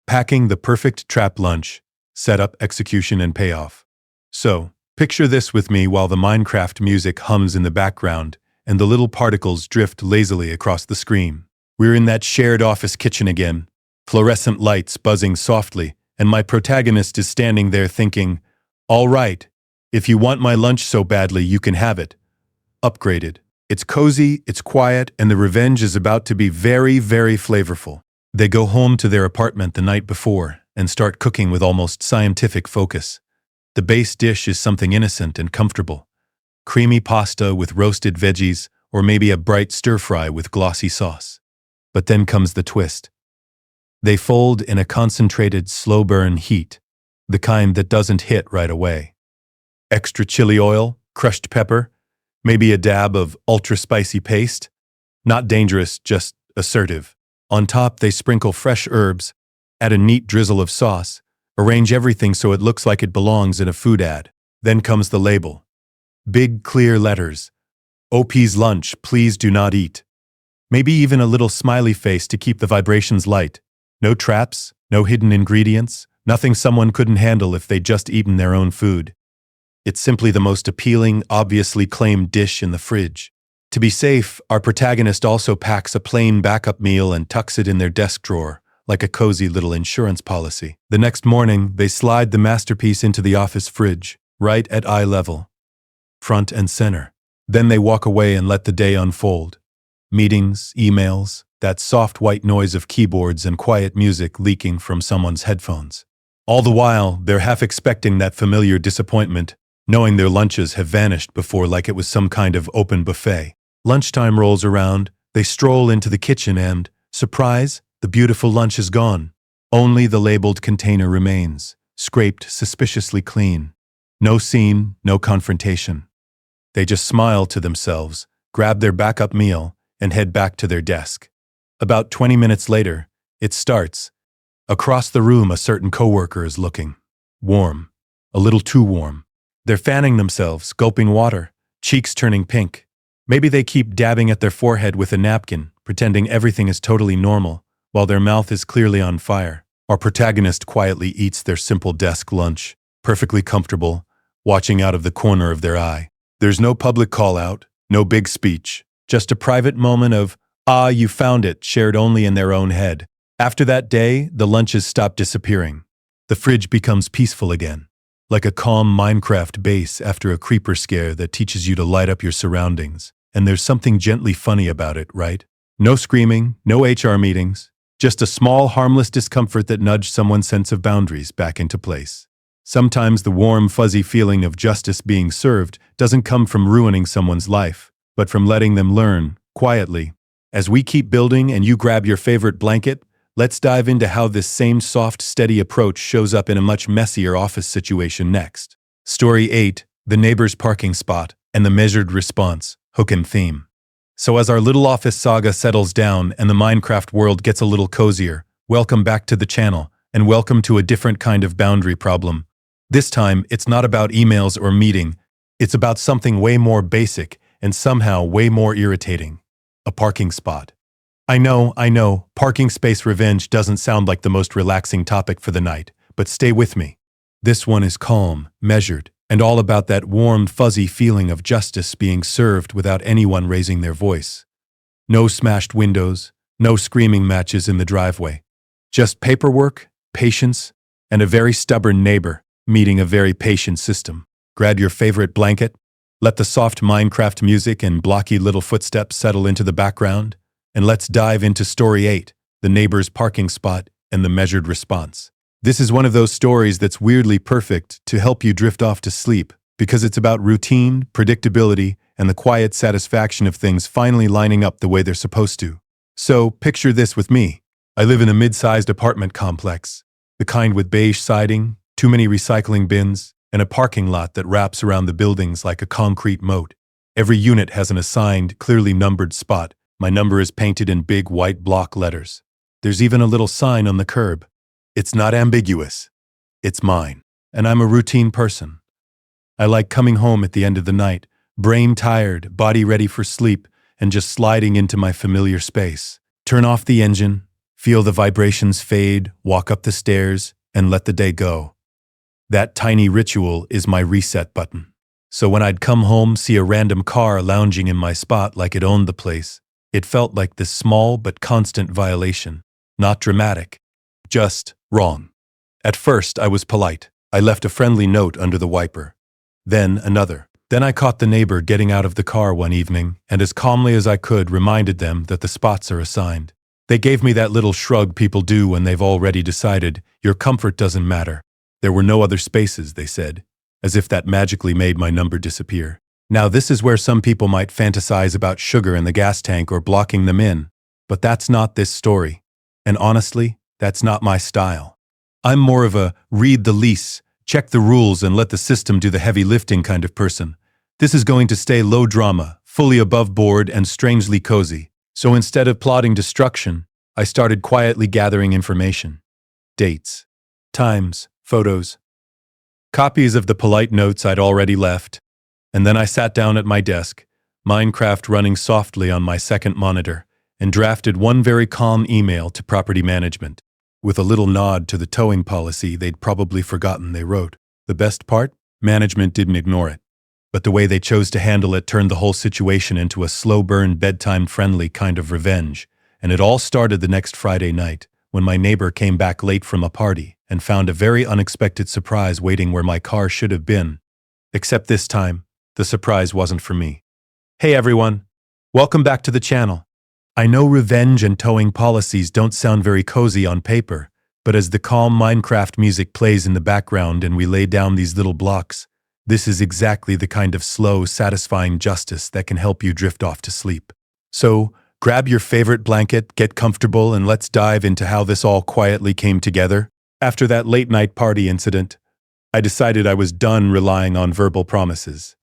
Packing the perfect trap lunch, setup, execution, and payoff. So, picture this with me while the Minecraft music hums in the background and the little particles drift lazily across the screen. We're in that shared office kitchen again, fluorescent lights buzzing softly, and my protagonist is standing there thinking, all right, if you want my lunch so badly, you can have it. Upgraded. It's cozy, it's quiet, and the revenge is about to be very, very flavorful. They go home to their apartment the night before and start cooking with almost scientific focus. The base dish is something innocent and comfortable. Creamy pasta with roasted veggies, or maybe a bright stir-fry with glossy sauce. But then comes the twist. They fold in a concentrated, slow-burn heat, the kind that doesn't hit right away. Extra chili oil, crushed pepper, maybe a dab of ultra-spicy paste. Not dangerous, just assertive. On top, they sprinkle fresh herbs, add a neat drizzle of sauce, arrange everything so it looks like it belongs in a food ad. Then comes the label. Big, clear letters. OP's lunch, please do not eat. Maybe even a little smiley face to keep the vibrations light. No traps, no hidden ingredients, nothing someone couldn't handle if they'd just eaten their own food. It's simply the most appealing, obviously claimed dish in the fridge. To be safe, our protagonist also packs a plain backup meal and tucks it in their desk drawer, like a cozy little insurance policy. The next morning, they slide the masterpiece into the office fridge, right at eye level, front and center. Then they walk away and let the day unfold. Meetings, emails, that soft white noise of keyboards and quiet music leaking from someone's headphones. All the while, they're half expecting that familiar disappointment, knowing their lunches have vanished before like it was some kind of open buffet. Lunchtime rolls around, they stroll into the kitchen and, surprise, the beautiful lunch is gone. Only the labeled container remains, scraped suspiciously clean. No scene, no confrontation. They just smile to themselves, grab their backup meal, and head back to their desk. About 20 minutes later, it starts. Across the room, a certain coworker is looking. Warm. A little too warm. They're fanning themselves, gulping water, cheeks turning pink. Maybe they keep dabbing at their forehead with a napkin, pretending everything is totally normal, while their mouth is clearly on fire. Our protagonist quietly eats their simple desk lunch, perfectly comfortable, watching out of the corner of their eye. There's no public call-out, no big speech, just a private moment of, "Ah, you found it," shared only in their own head. After that day, the lunches stop disappearing. The fridge becomes peaceful again, like a calm Minecraft base after a creeper scare that teaches you to light up your surroundings. And there's something gently funny about it, right? No screaming, no HR meetings, just a small, harmless discomfort that nudged someone's sense of boundaries back into place. Sometimes the warm, fuzzy feeling of justice being served doesn't come from ruining someone's life, but from letting them learn, quietly. As we keep building and you grab your favorite blanket, let's dive into how this same soft, steady approach shows up in a much messier office situation next. Story 8, the neighbor's parking spot, and the measured response, hook and theme. So as our little office saga settles down and the Minecraft world gets a little cozier, welcome back to the channel, and welcome to a different kind of boundary problem. This time, it's not about emails or meeting, it's about something way more basic and somehow way more irritating. A parking spot. I know, parking space revenge doesn't sound like the most relaxing topic for the night, but stay with me. This one is calm, measured, and all about that warm, fuzzy feeling of justice being served without anyone raising their voice. No smashed windows, no screaming matches in the driveway. Just paperwork, patience, and a very stubborn neighbor meeting a very patient system. Grab your favorite blanket, let the soft Minecraft music and blocky little footsteps settle into the background, and let's dive into Story 8, the neighbor's parking spot and the measured response. This is one of those stories that's weirdly perfect to help you drift off to sleep because it's about routine, predictability, and the quiet satisfaction of things finally lining up the way they're supposed to. So, picture this with me. I live in a mid-sized apartment complex, the kind with beige siding, too many recycling bins, and a parking lot that wraps around the buildings like a concrete moat. Every unit has an assigned, clearly numbered spot. My number is painted in big white block letters. There's even a little sign on the curb. It's not ambiguous. It's mine. And I'm a routine person. I like coming home at the end of the night, brain tired, body ready for sleep, and just sliding into my familiar space. Turn off the engine, feel the vibrations fade, walk up the stairs, and let the day go. That tiny ritual is my reset button. So when I'd come home, see a random car lounging in my spot like it owned the place, it felt like this small but constant violation. Not dramatic, just wrong. At first, I was polite. I left a friendly note under the wiper. Then another. Then I caught the neighbor getting out of the car one evening, and as calmly as I could reminded them that the spots are assigned. They gave me that little shrug people do when they've already decided your comfort doesn't matter. There were no other spaces, they said, as if that magically made my number disappear. Now this is where some people might fantasize about sugar in the gas tank or blocking them in, but that's not this story. And honestly, that's not my style. I'm more of a read the lease, check the rules and let the system do the heavy lifting kind of person. This is going to stay low drama, fully above board and strangely cozy. So instead of plotting destruction, I started quietly gathering information. Dates, times, photos, copies of the polite notes I'd already left, and then I sat down at my desk, Minecraft running softly on my second monitor, and drafted one very calm email to property management, with a little nod to the towing policy they'd probably forgotten they wrote. The best part? Management didn't ignore it. But the way they chose to handle it turned the whole situation into a slow-burn, bedtime-friendly kind of revenge, and it all started the next Friday night, when my neighbor came back late from a party and found a very unexpected surprise waiting where my car should have been. Except this time, the surprise wasn't for me. Hey everyone, welcome back to the channel. I know revenge and towing policies don't sound very cozy on paper, but as the calm Minecraft music plays in the background and we lay down these little blocks, this is exactly the kind of slow, satisfying justice that can help you drift off to sleep. So, grab your favorite blanket, get comfortable, and let's dive into how this all quietly came together. After that late-night party incident, I decided I was done relying on verbal promises.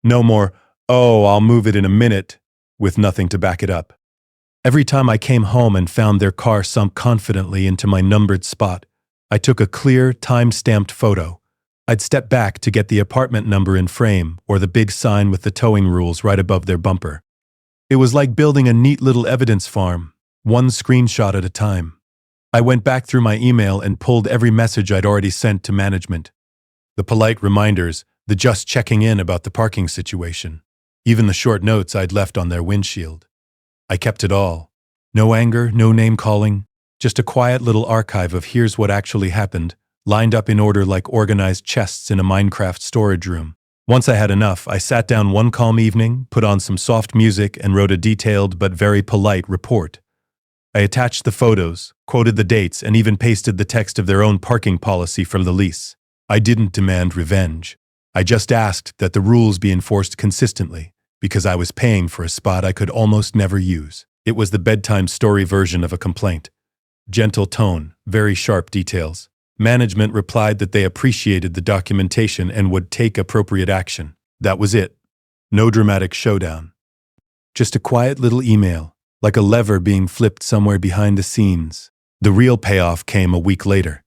No more, "Oh, I'll move it in a minute," with nothing to back it up. Every time I came home and found their car sunk confidently into my numbered spot, I took a clear, time-stamped photo. I'd step back to get the apartment number in frame or the big sign with the towing rules right above their bumper. It was like building a neat little evidence farm, one screenshot at a time. I went back through my email and pulled every message I'd already sent to management. The polite reminders, the just checking in about the parking situation, even the short notes I'd left on their windshield. I kept it all. No anger, no name-calling, just a quiet little archive of here's what actually happened, lined up in order like organized chests in a Minecraft storage room. Once I had enough, I sat down one calm evening, put on some soft music, and wrote a detailed but very polite report. I attached the photos, quoted the dates, and even pasted the text of their own parking policy from the lease. I didn't demand revenge. I just asked that the rules be enforced consistently, because I was paying for a spot I could almost never use. It was the bedtime story version of a complaint. Gentle tone, very sharp details. Management replied that they appreciated the documentation and would take appropriate action. That was it. No dramatic showdown. Just a quiet little email, like a lever being flipped somewhere behind the scenes. The real payoff came a week later.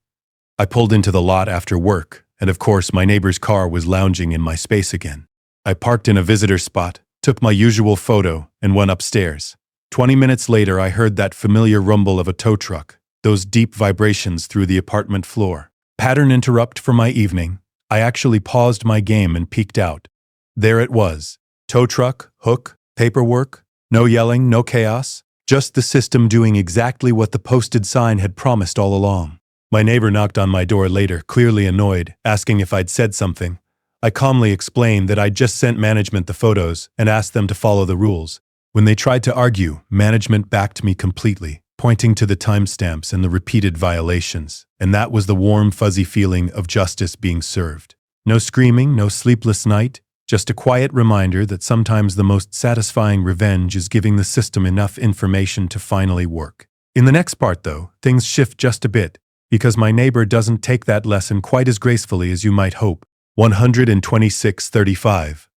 I pulled into the lot after work, and of course my neighbor's car was lounging in my space again. I parked in a visitor spot, took my usual photo, and went upstairs. 20 minutes later, I heard that familiar rumble of a tow truck, those deep vibrations through the apartment floor. Pattern interrupt for my evening. I actually paused my game and peeked out. There it was. Tow truck, hook, paperwork, no yelling, no chaos, just the system doing exactly what the posted sign had promised all along. My neighbor knocked on my door later, clearly annoyed, asking if I'd said something. I calmly explained that I'd just sent management the photos and asked them to follow the rules. When they tried to argue, management backed me completely, pointing to the timestamps and the repeated violations, and that was the warm, fuzzy feeling of justice being served. No screaming, no sleepless night, just a quiet reminder that sometimes the most satisfying revenge is giving the system enough information to finally work. In the next part, though, things shift just a bit, because my neighbor doesn't take that lesson quite as gracefully as you might hope. 126:35.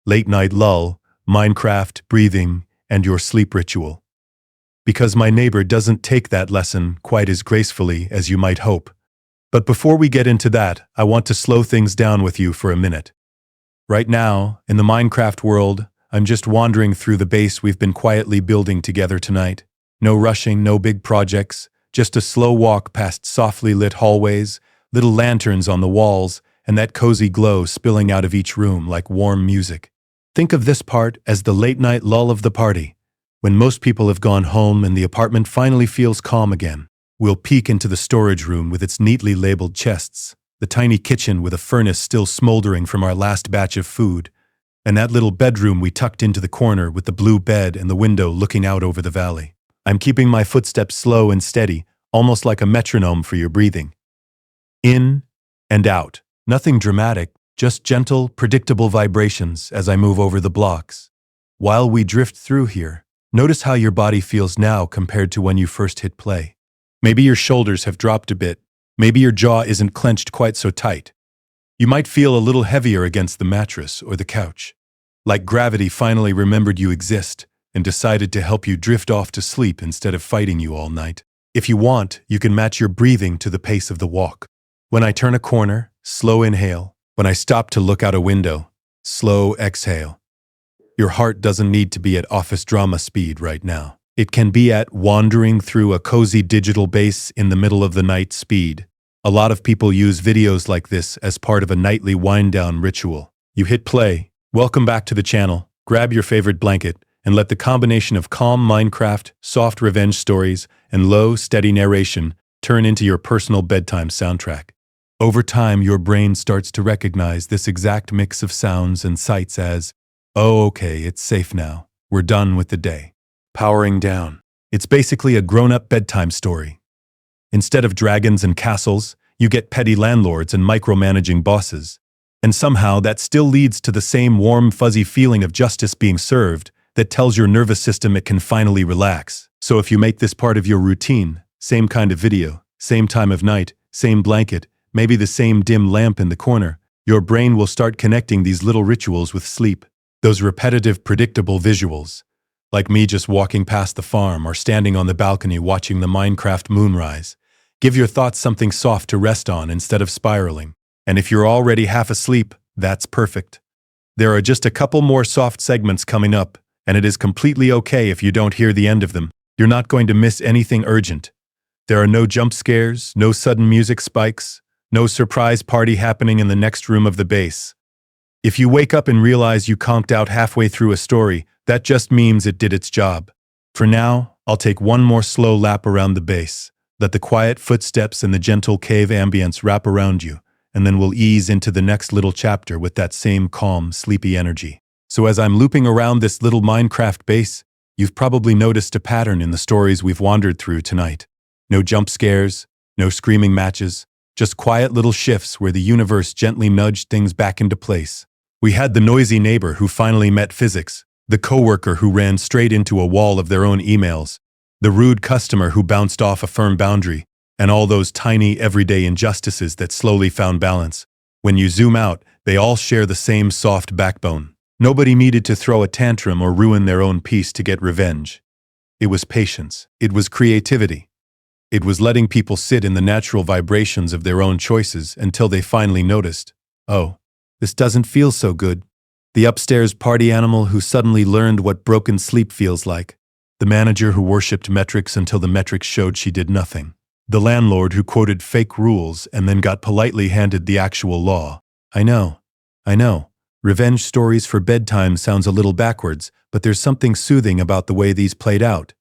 Late night lull, Minecraft, breathing, and your sleep ritual. Because my neighbor doesn't take that lesson quite as gracefully as you might hope. But before we get into that, I want to slow things down with you for a minute. Right now, in the Minecraft world, I'm just wandering through the base we've been quietly building together tonight. No rushing, no big projects, just a slow walk past softly lit hallways, little lanterns on the walls, and that cozy glow spilling out of each room like warm music. Think of this part as the late-night lull of the party. When most people have gone home and the apartment finally feels calm again, we'll peek into the storage room with its neatly labeled chests, the tiny kitchen with a furnace still smoldering from our last batch of food, and that little bedroom we tucked into the corner with the blue bed and the window looking out over the valley. I'm keeping my footsteps slow and steady, almost like a metronome for your breathing. In and out. Nothing dramatic, just gentle, predictable vibrations as I move over the blocks. While we drift through here, notice how your body feels now compared to when you first hit play. Maybe your shoulders have dropped a bit. Maybe your jaw isn't clenched quite so tight. You might feel a little heavier against the mattress or the couch. Like gravity finally remembered you exist and decided to help you drift off to sleep instead of fighting you all night. If you want, you can match your breathing to the pace of the walk. When I turn a corner, slow inhale. When I stop to look out a window, slow exhale. Your heart doesn't need to be at office drama speed right now. It can be at wandering through a cozy digital base in the middle of the night speed. A lot of people use videos like this as part of a nightly wind-down ritual. You hit play, welcome back to the channel, grab your favorite blanket, and let the combination of calm Minecraft, soft revenge stories, and low, steady narration turn into your personal bedtime soundtrack. Over time, your brain starts to recognize this exact mix of sounds and sights as, oh, okay, it's safe now. We're done with the day. Powering down. It's basically a grown-up bedtime story. Instead of dragons and castles, you get petty landlords and micromanaging bosses. And somehow that still leads to the same warm, fuzzy feeling of justice being served that tells your nervous system it can finally relax. So if you make this part of your routine, same kind of video, same time of night, same blanket, maybe the same dim lamp in the corner, your brain will start connecting these little rituals with sleep. Those repetitive, predictable visuals. Like me just walking past the farm or standing on the balcony watching the Minecraft moonrise. Give your thoughts something soft to rest on instead of spiraling. And if you're already half asleep, that's perfect. There are just a couple more soft segments coming up, and it is completely okay if you don't hear the end of them. You're not going to miss anything urgent. There are no jump scares, no sudden music spikes, no surprise party happening in the next room of the base. If you wake up and realize you conked out halfway through a story, that just means it did its job. For now, I'll take one more slow lap around the base. Let the quiet footsteps and the gentle cave ambience wrap around you, and then we'll ease into the next little chapter with that same calm, sleepy energy. So as I'm looping around this little Minecraft base, you've probably noticed a pattern in the stories we've wandered through tonight. No jump scares, no screaming matches, just quiet little shifts where the universe gently nudged things back into place. We had the noisy neighbor who finally met physics, the coworker who ran straight into a wall of their own emails, the rude customer who bounced off a firm boundary, and all those tiny everyday injustices that slowly found balance. When you zoom out, they all share the same soft backbone. Nobody needed to throw a tantrum or ruin their own peace to get revenge. It was patience. It was creativity. It was letting people sit in the natural vibrations of their own choices until they finally noticed, oh, this doesn't feel so good. The upstairs party animal who suddenly learned what broken sleep feels like. The manager who worshipped metrics until the metrics showed she did nothing. The landlord who quoted fake rules and then got politely handed the actual law. I know. Revenge stories for bedtime sounds a little backwards, but there's something soothing about the way these played out.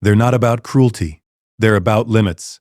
They're not about cruelty. They're about limits.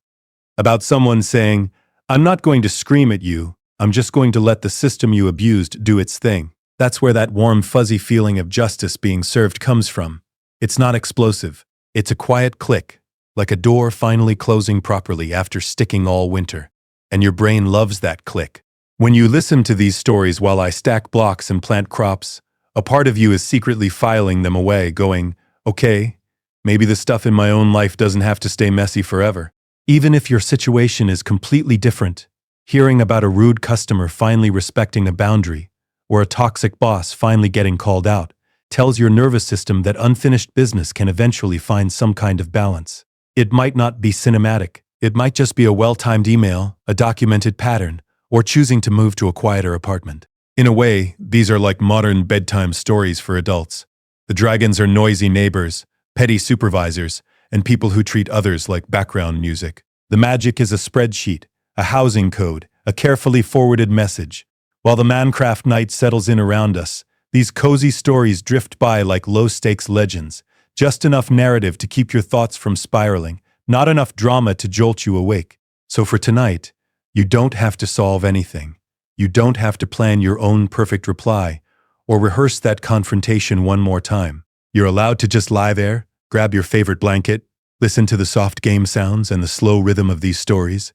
About someone saying, I'm not going to scream at you, I'm just going to let the system you abused do its thing. That's where that warm, fuzzy feeling of justice being served comes from. It's not explosive. It's a quiet click, like a door finally closing properly after sticking all winter. And your brain loves that click. When you listen to these stories while I stack blocks and plant crops, a part of you is secretly filing them away, going, okay, maybe the stuff in my own life doesn't have to stay messy forever. Even if your situation is completely different, hearing about a rude customer finally respecting a boundary, or a toxic boss finally getting called out, tells your nervous system that unfinished business can eventually find some kind of balance. It might not be cinematic. It might just be a well-timed email, a documented pattern, or choosing to move to a quieter apartment. In a way, these are like modern bedtime stories for adults. The dragons are noisy neighbors, petty supervisors, and people who treat others like background music. The magic is a spreadsheet, a housing code, a carefully forwarded message. While the Minecraft night settles in around us, these cozy stories drift by like low-stakes legends, just enough narrative to keep your thoughts from spiraling, not enough drama to jolt you awake. So for tonight, you don't have to solve anything. You don't have to plan your own perfect reply, or rehearse that confrontation one more time. You're allowed to just lie there, grab your favorite blanket, listen to the soft game sounds and the slow rhythm of these stories,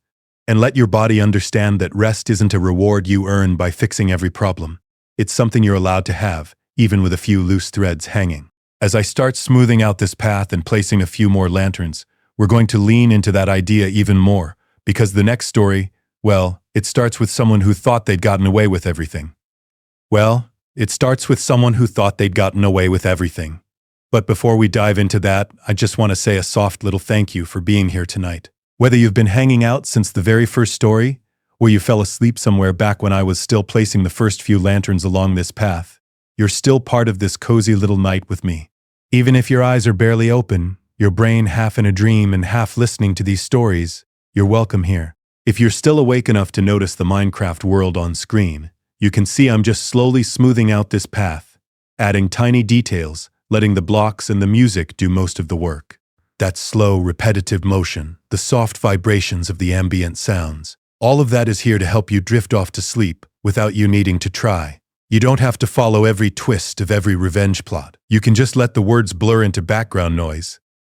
and let your body understand that rest isn't a reward you earn by fixing every problem. It's something you're allowed to have, even with a few loose threads hanging. As I start smoothing out this path and placing a few more lanterns, we're going to lean into that idea even more, because the next story, well, it starts with someone who thought they'd gotten away with everything. But before we dive into that, I just want to say a soft little thank you for being here tonight. Whether you've been hanging out since the very first story, or you fell asleep somewhere back when I was still placing the first few lanterns along this path, you're still part of this cozy little night with me. Even if your eyes are barely open, your brain half in a dream and half listening to these stories, you're welcome here. If you're still awake enough to notice the Minecraft world on screen, you can see I'm just slowly smoothing out this path, adding tiny details, letting the blocks and the music do most of the work. That slow, repetitive motion, the soft vibrations of the ambient sounds, all of that is here to help you drift off to sleep without you needing to try. You don't have to follow every twist of every revenge plot. You can just let the words blur into background noise.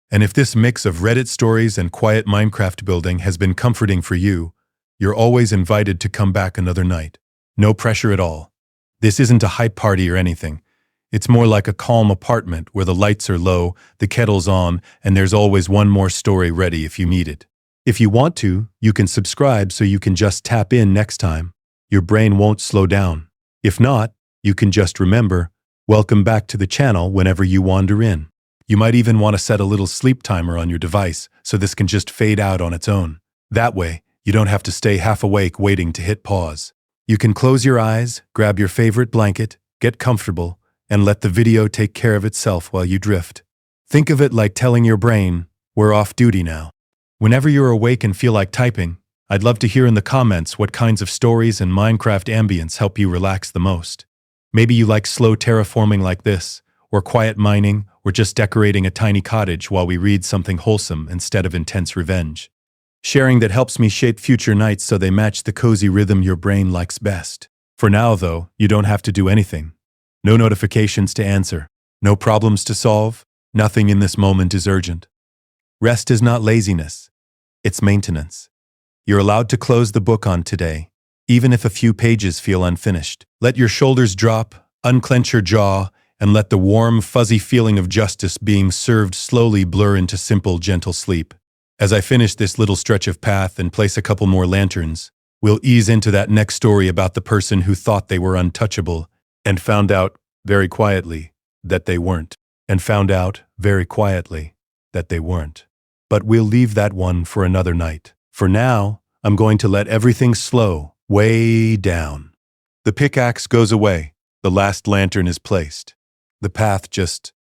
And if this mix of Reddit stories and quiet Minecraft building has been comforting for you, you're always invited to come back another night. No pressure at all. This isn't a hype party or anything. It's more like a calm apartment where the lights are low, the kettle's on, and there's always one more story ready if you need it. If you want to, you can subscribe so you can just tap in next time. Your brain won't slow down. If not, you can just remember, welcome back to the channel whenever you wander in. You might even want to set a little sleep timer on your device so this can just fade out on its own. That way, you don't have to stay half awake waiting to hit pause. You can close your eyes, grab your favorite blanket, get comfortable, and let the video take care of itself while you drift. Think of it like telling your brain, we're off duty now. Whenever you're awake and feel like typing, I'd love to hear in the comments what kinds of stories and Minecraft ambience help you relax the most. Maybe you like slow terraforming like this, or quiet mining, or just decorating a tiny cottage while we read something wholesome instead of intense revenge. Sharing that helps me shape future nights so they match the cozy rhythm your brain likes best. For now, though, you don't have to do anything. No notifications to answer, no problems to solve, nothing in this moment is urgent. Rest is not laziness, it's maintenance. You're allowed to close the book on today, even if a few pages feel unfinished. Let your shoulders drop, unclench your jaw, and let the warm, fuzzy feeling of justice being served slowly blur into simple, gentle sleep. As I finish this little stretch of path and place a couple more lanterns, we'll ease into that next story about the person who thought they were untouchable and found out, very quietly, that they weren't. But we'll leave that one for another night. For now, I'm going to let everything slow, way down. The pickaxe goes away. The last lantern is placed. The path just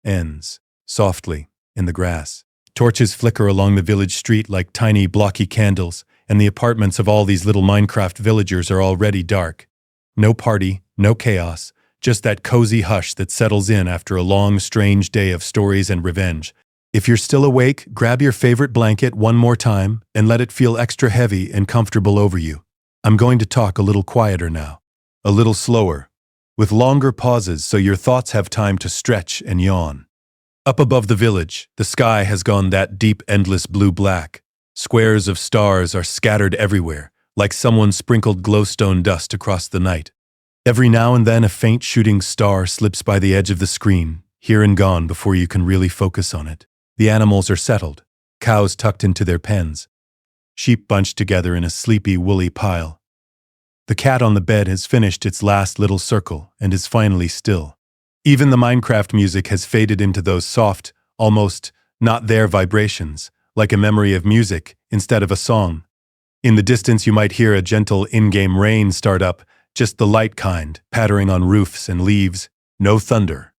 ends. softly, in the grass. Torches flicker along the village street like tiny, blocky candles, and the apartments of all these little Minecraft villagers are already dark. No party, no chaos, just that cozy hush that settles in after a long, strange day of stories and revenge. If you're still awake, grab your favorite blanket one more time and let it feel extra heavy and comfortable over you. I'm going to talk a little quieter now, a little slower, with longer pauses so your thoughts have time to stretch and yawn. Up above the village, the sky has gone that deep, endless blue-black. Squares of stars are scattered everywhere, like someone sprinkled glowstone dust across the night. Every now and then a faint shooting star slips by the edge of the screen, here and gone before you can really focus on it. The animals are settled, cows tucked into their pens, sheep bunched together in a sleepy, woolly pile. The cat on the bed has finished its last little circle and is finally still. Even the Minecraft music has faded into those soft, almost not there vibrations, like a memory of music instead of a song. In the distance you might hear a gentle in-game rain start up, just the light kind, pattering on roofs and leaves. No thunder,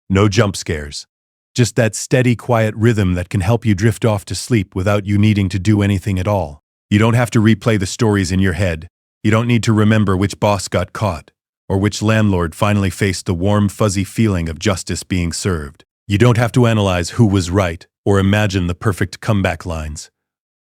no jump scares. Just that steady, quiet rhythm that can help you drift off to sleep without you needing to do anything at all. You don't have to replay the stories in your head. You don't need to remember which boss got caught, or which landlord finally faced the warm, fuzzy feeling of justice being served. You don't have to analyze who was right, or imagine the perfect comeback lines.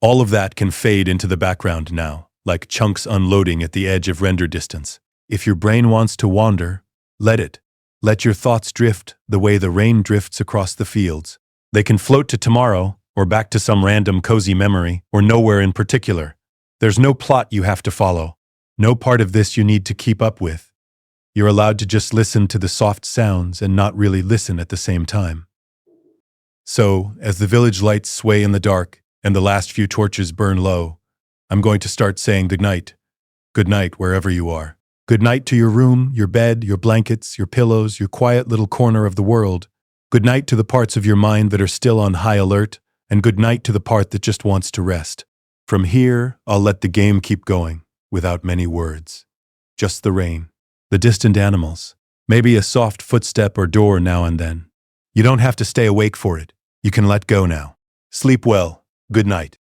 All of that can fade into the background now, like chunks unloading at the edge of render distance. If your brain wants to wander, let it. Let your thoughts drift the way the rain drifts across the fields. They can float to tomorrow, or back to some random cozy memory, or nowhere in particular. There's no plot you have to follow. No part of this you need to keep up with. You're allowed to just listen to the soft sounds and not really listen at the same time. So, as the village lights sway in the dark and the last few torches burn low, I'm going to start saying goodnight. Good night wherever you are. Good night to your room, your bed, your blankets, your pillows, your quiet little corner of the world. Good night to the parts of your mind that are still on high alert, and good night to the part that just wants to rest. From here, I'll let the game keep going, without many words. Just the rain, the distant animals, maybe a soft footstep or door now and then. You don't have to stay awake for it. You can let go now. Sleep well. Good night.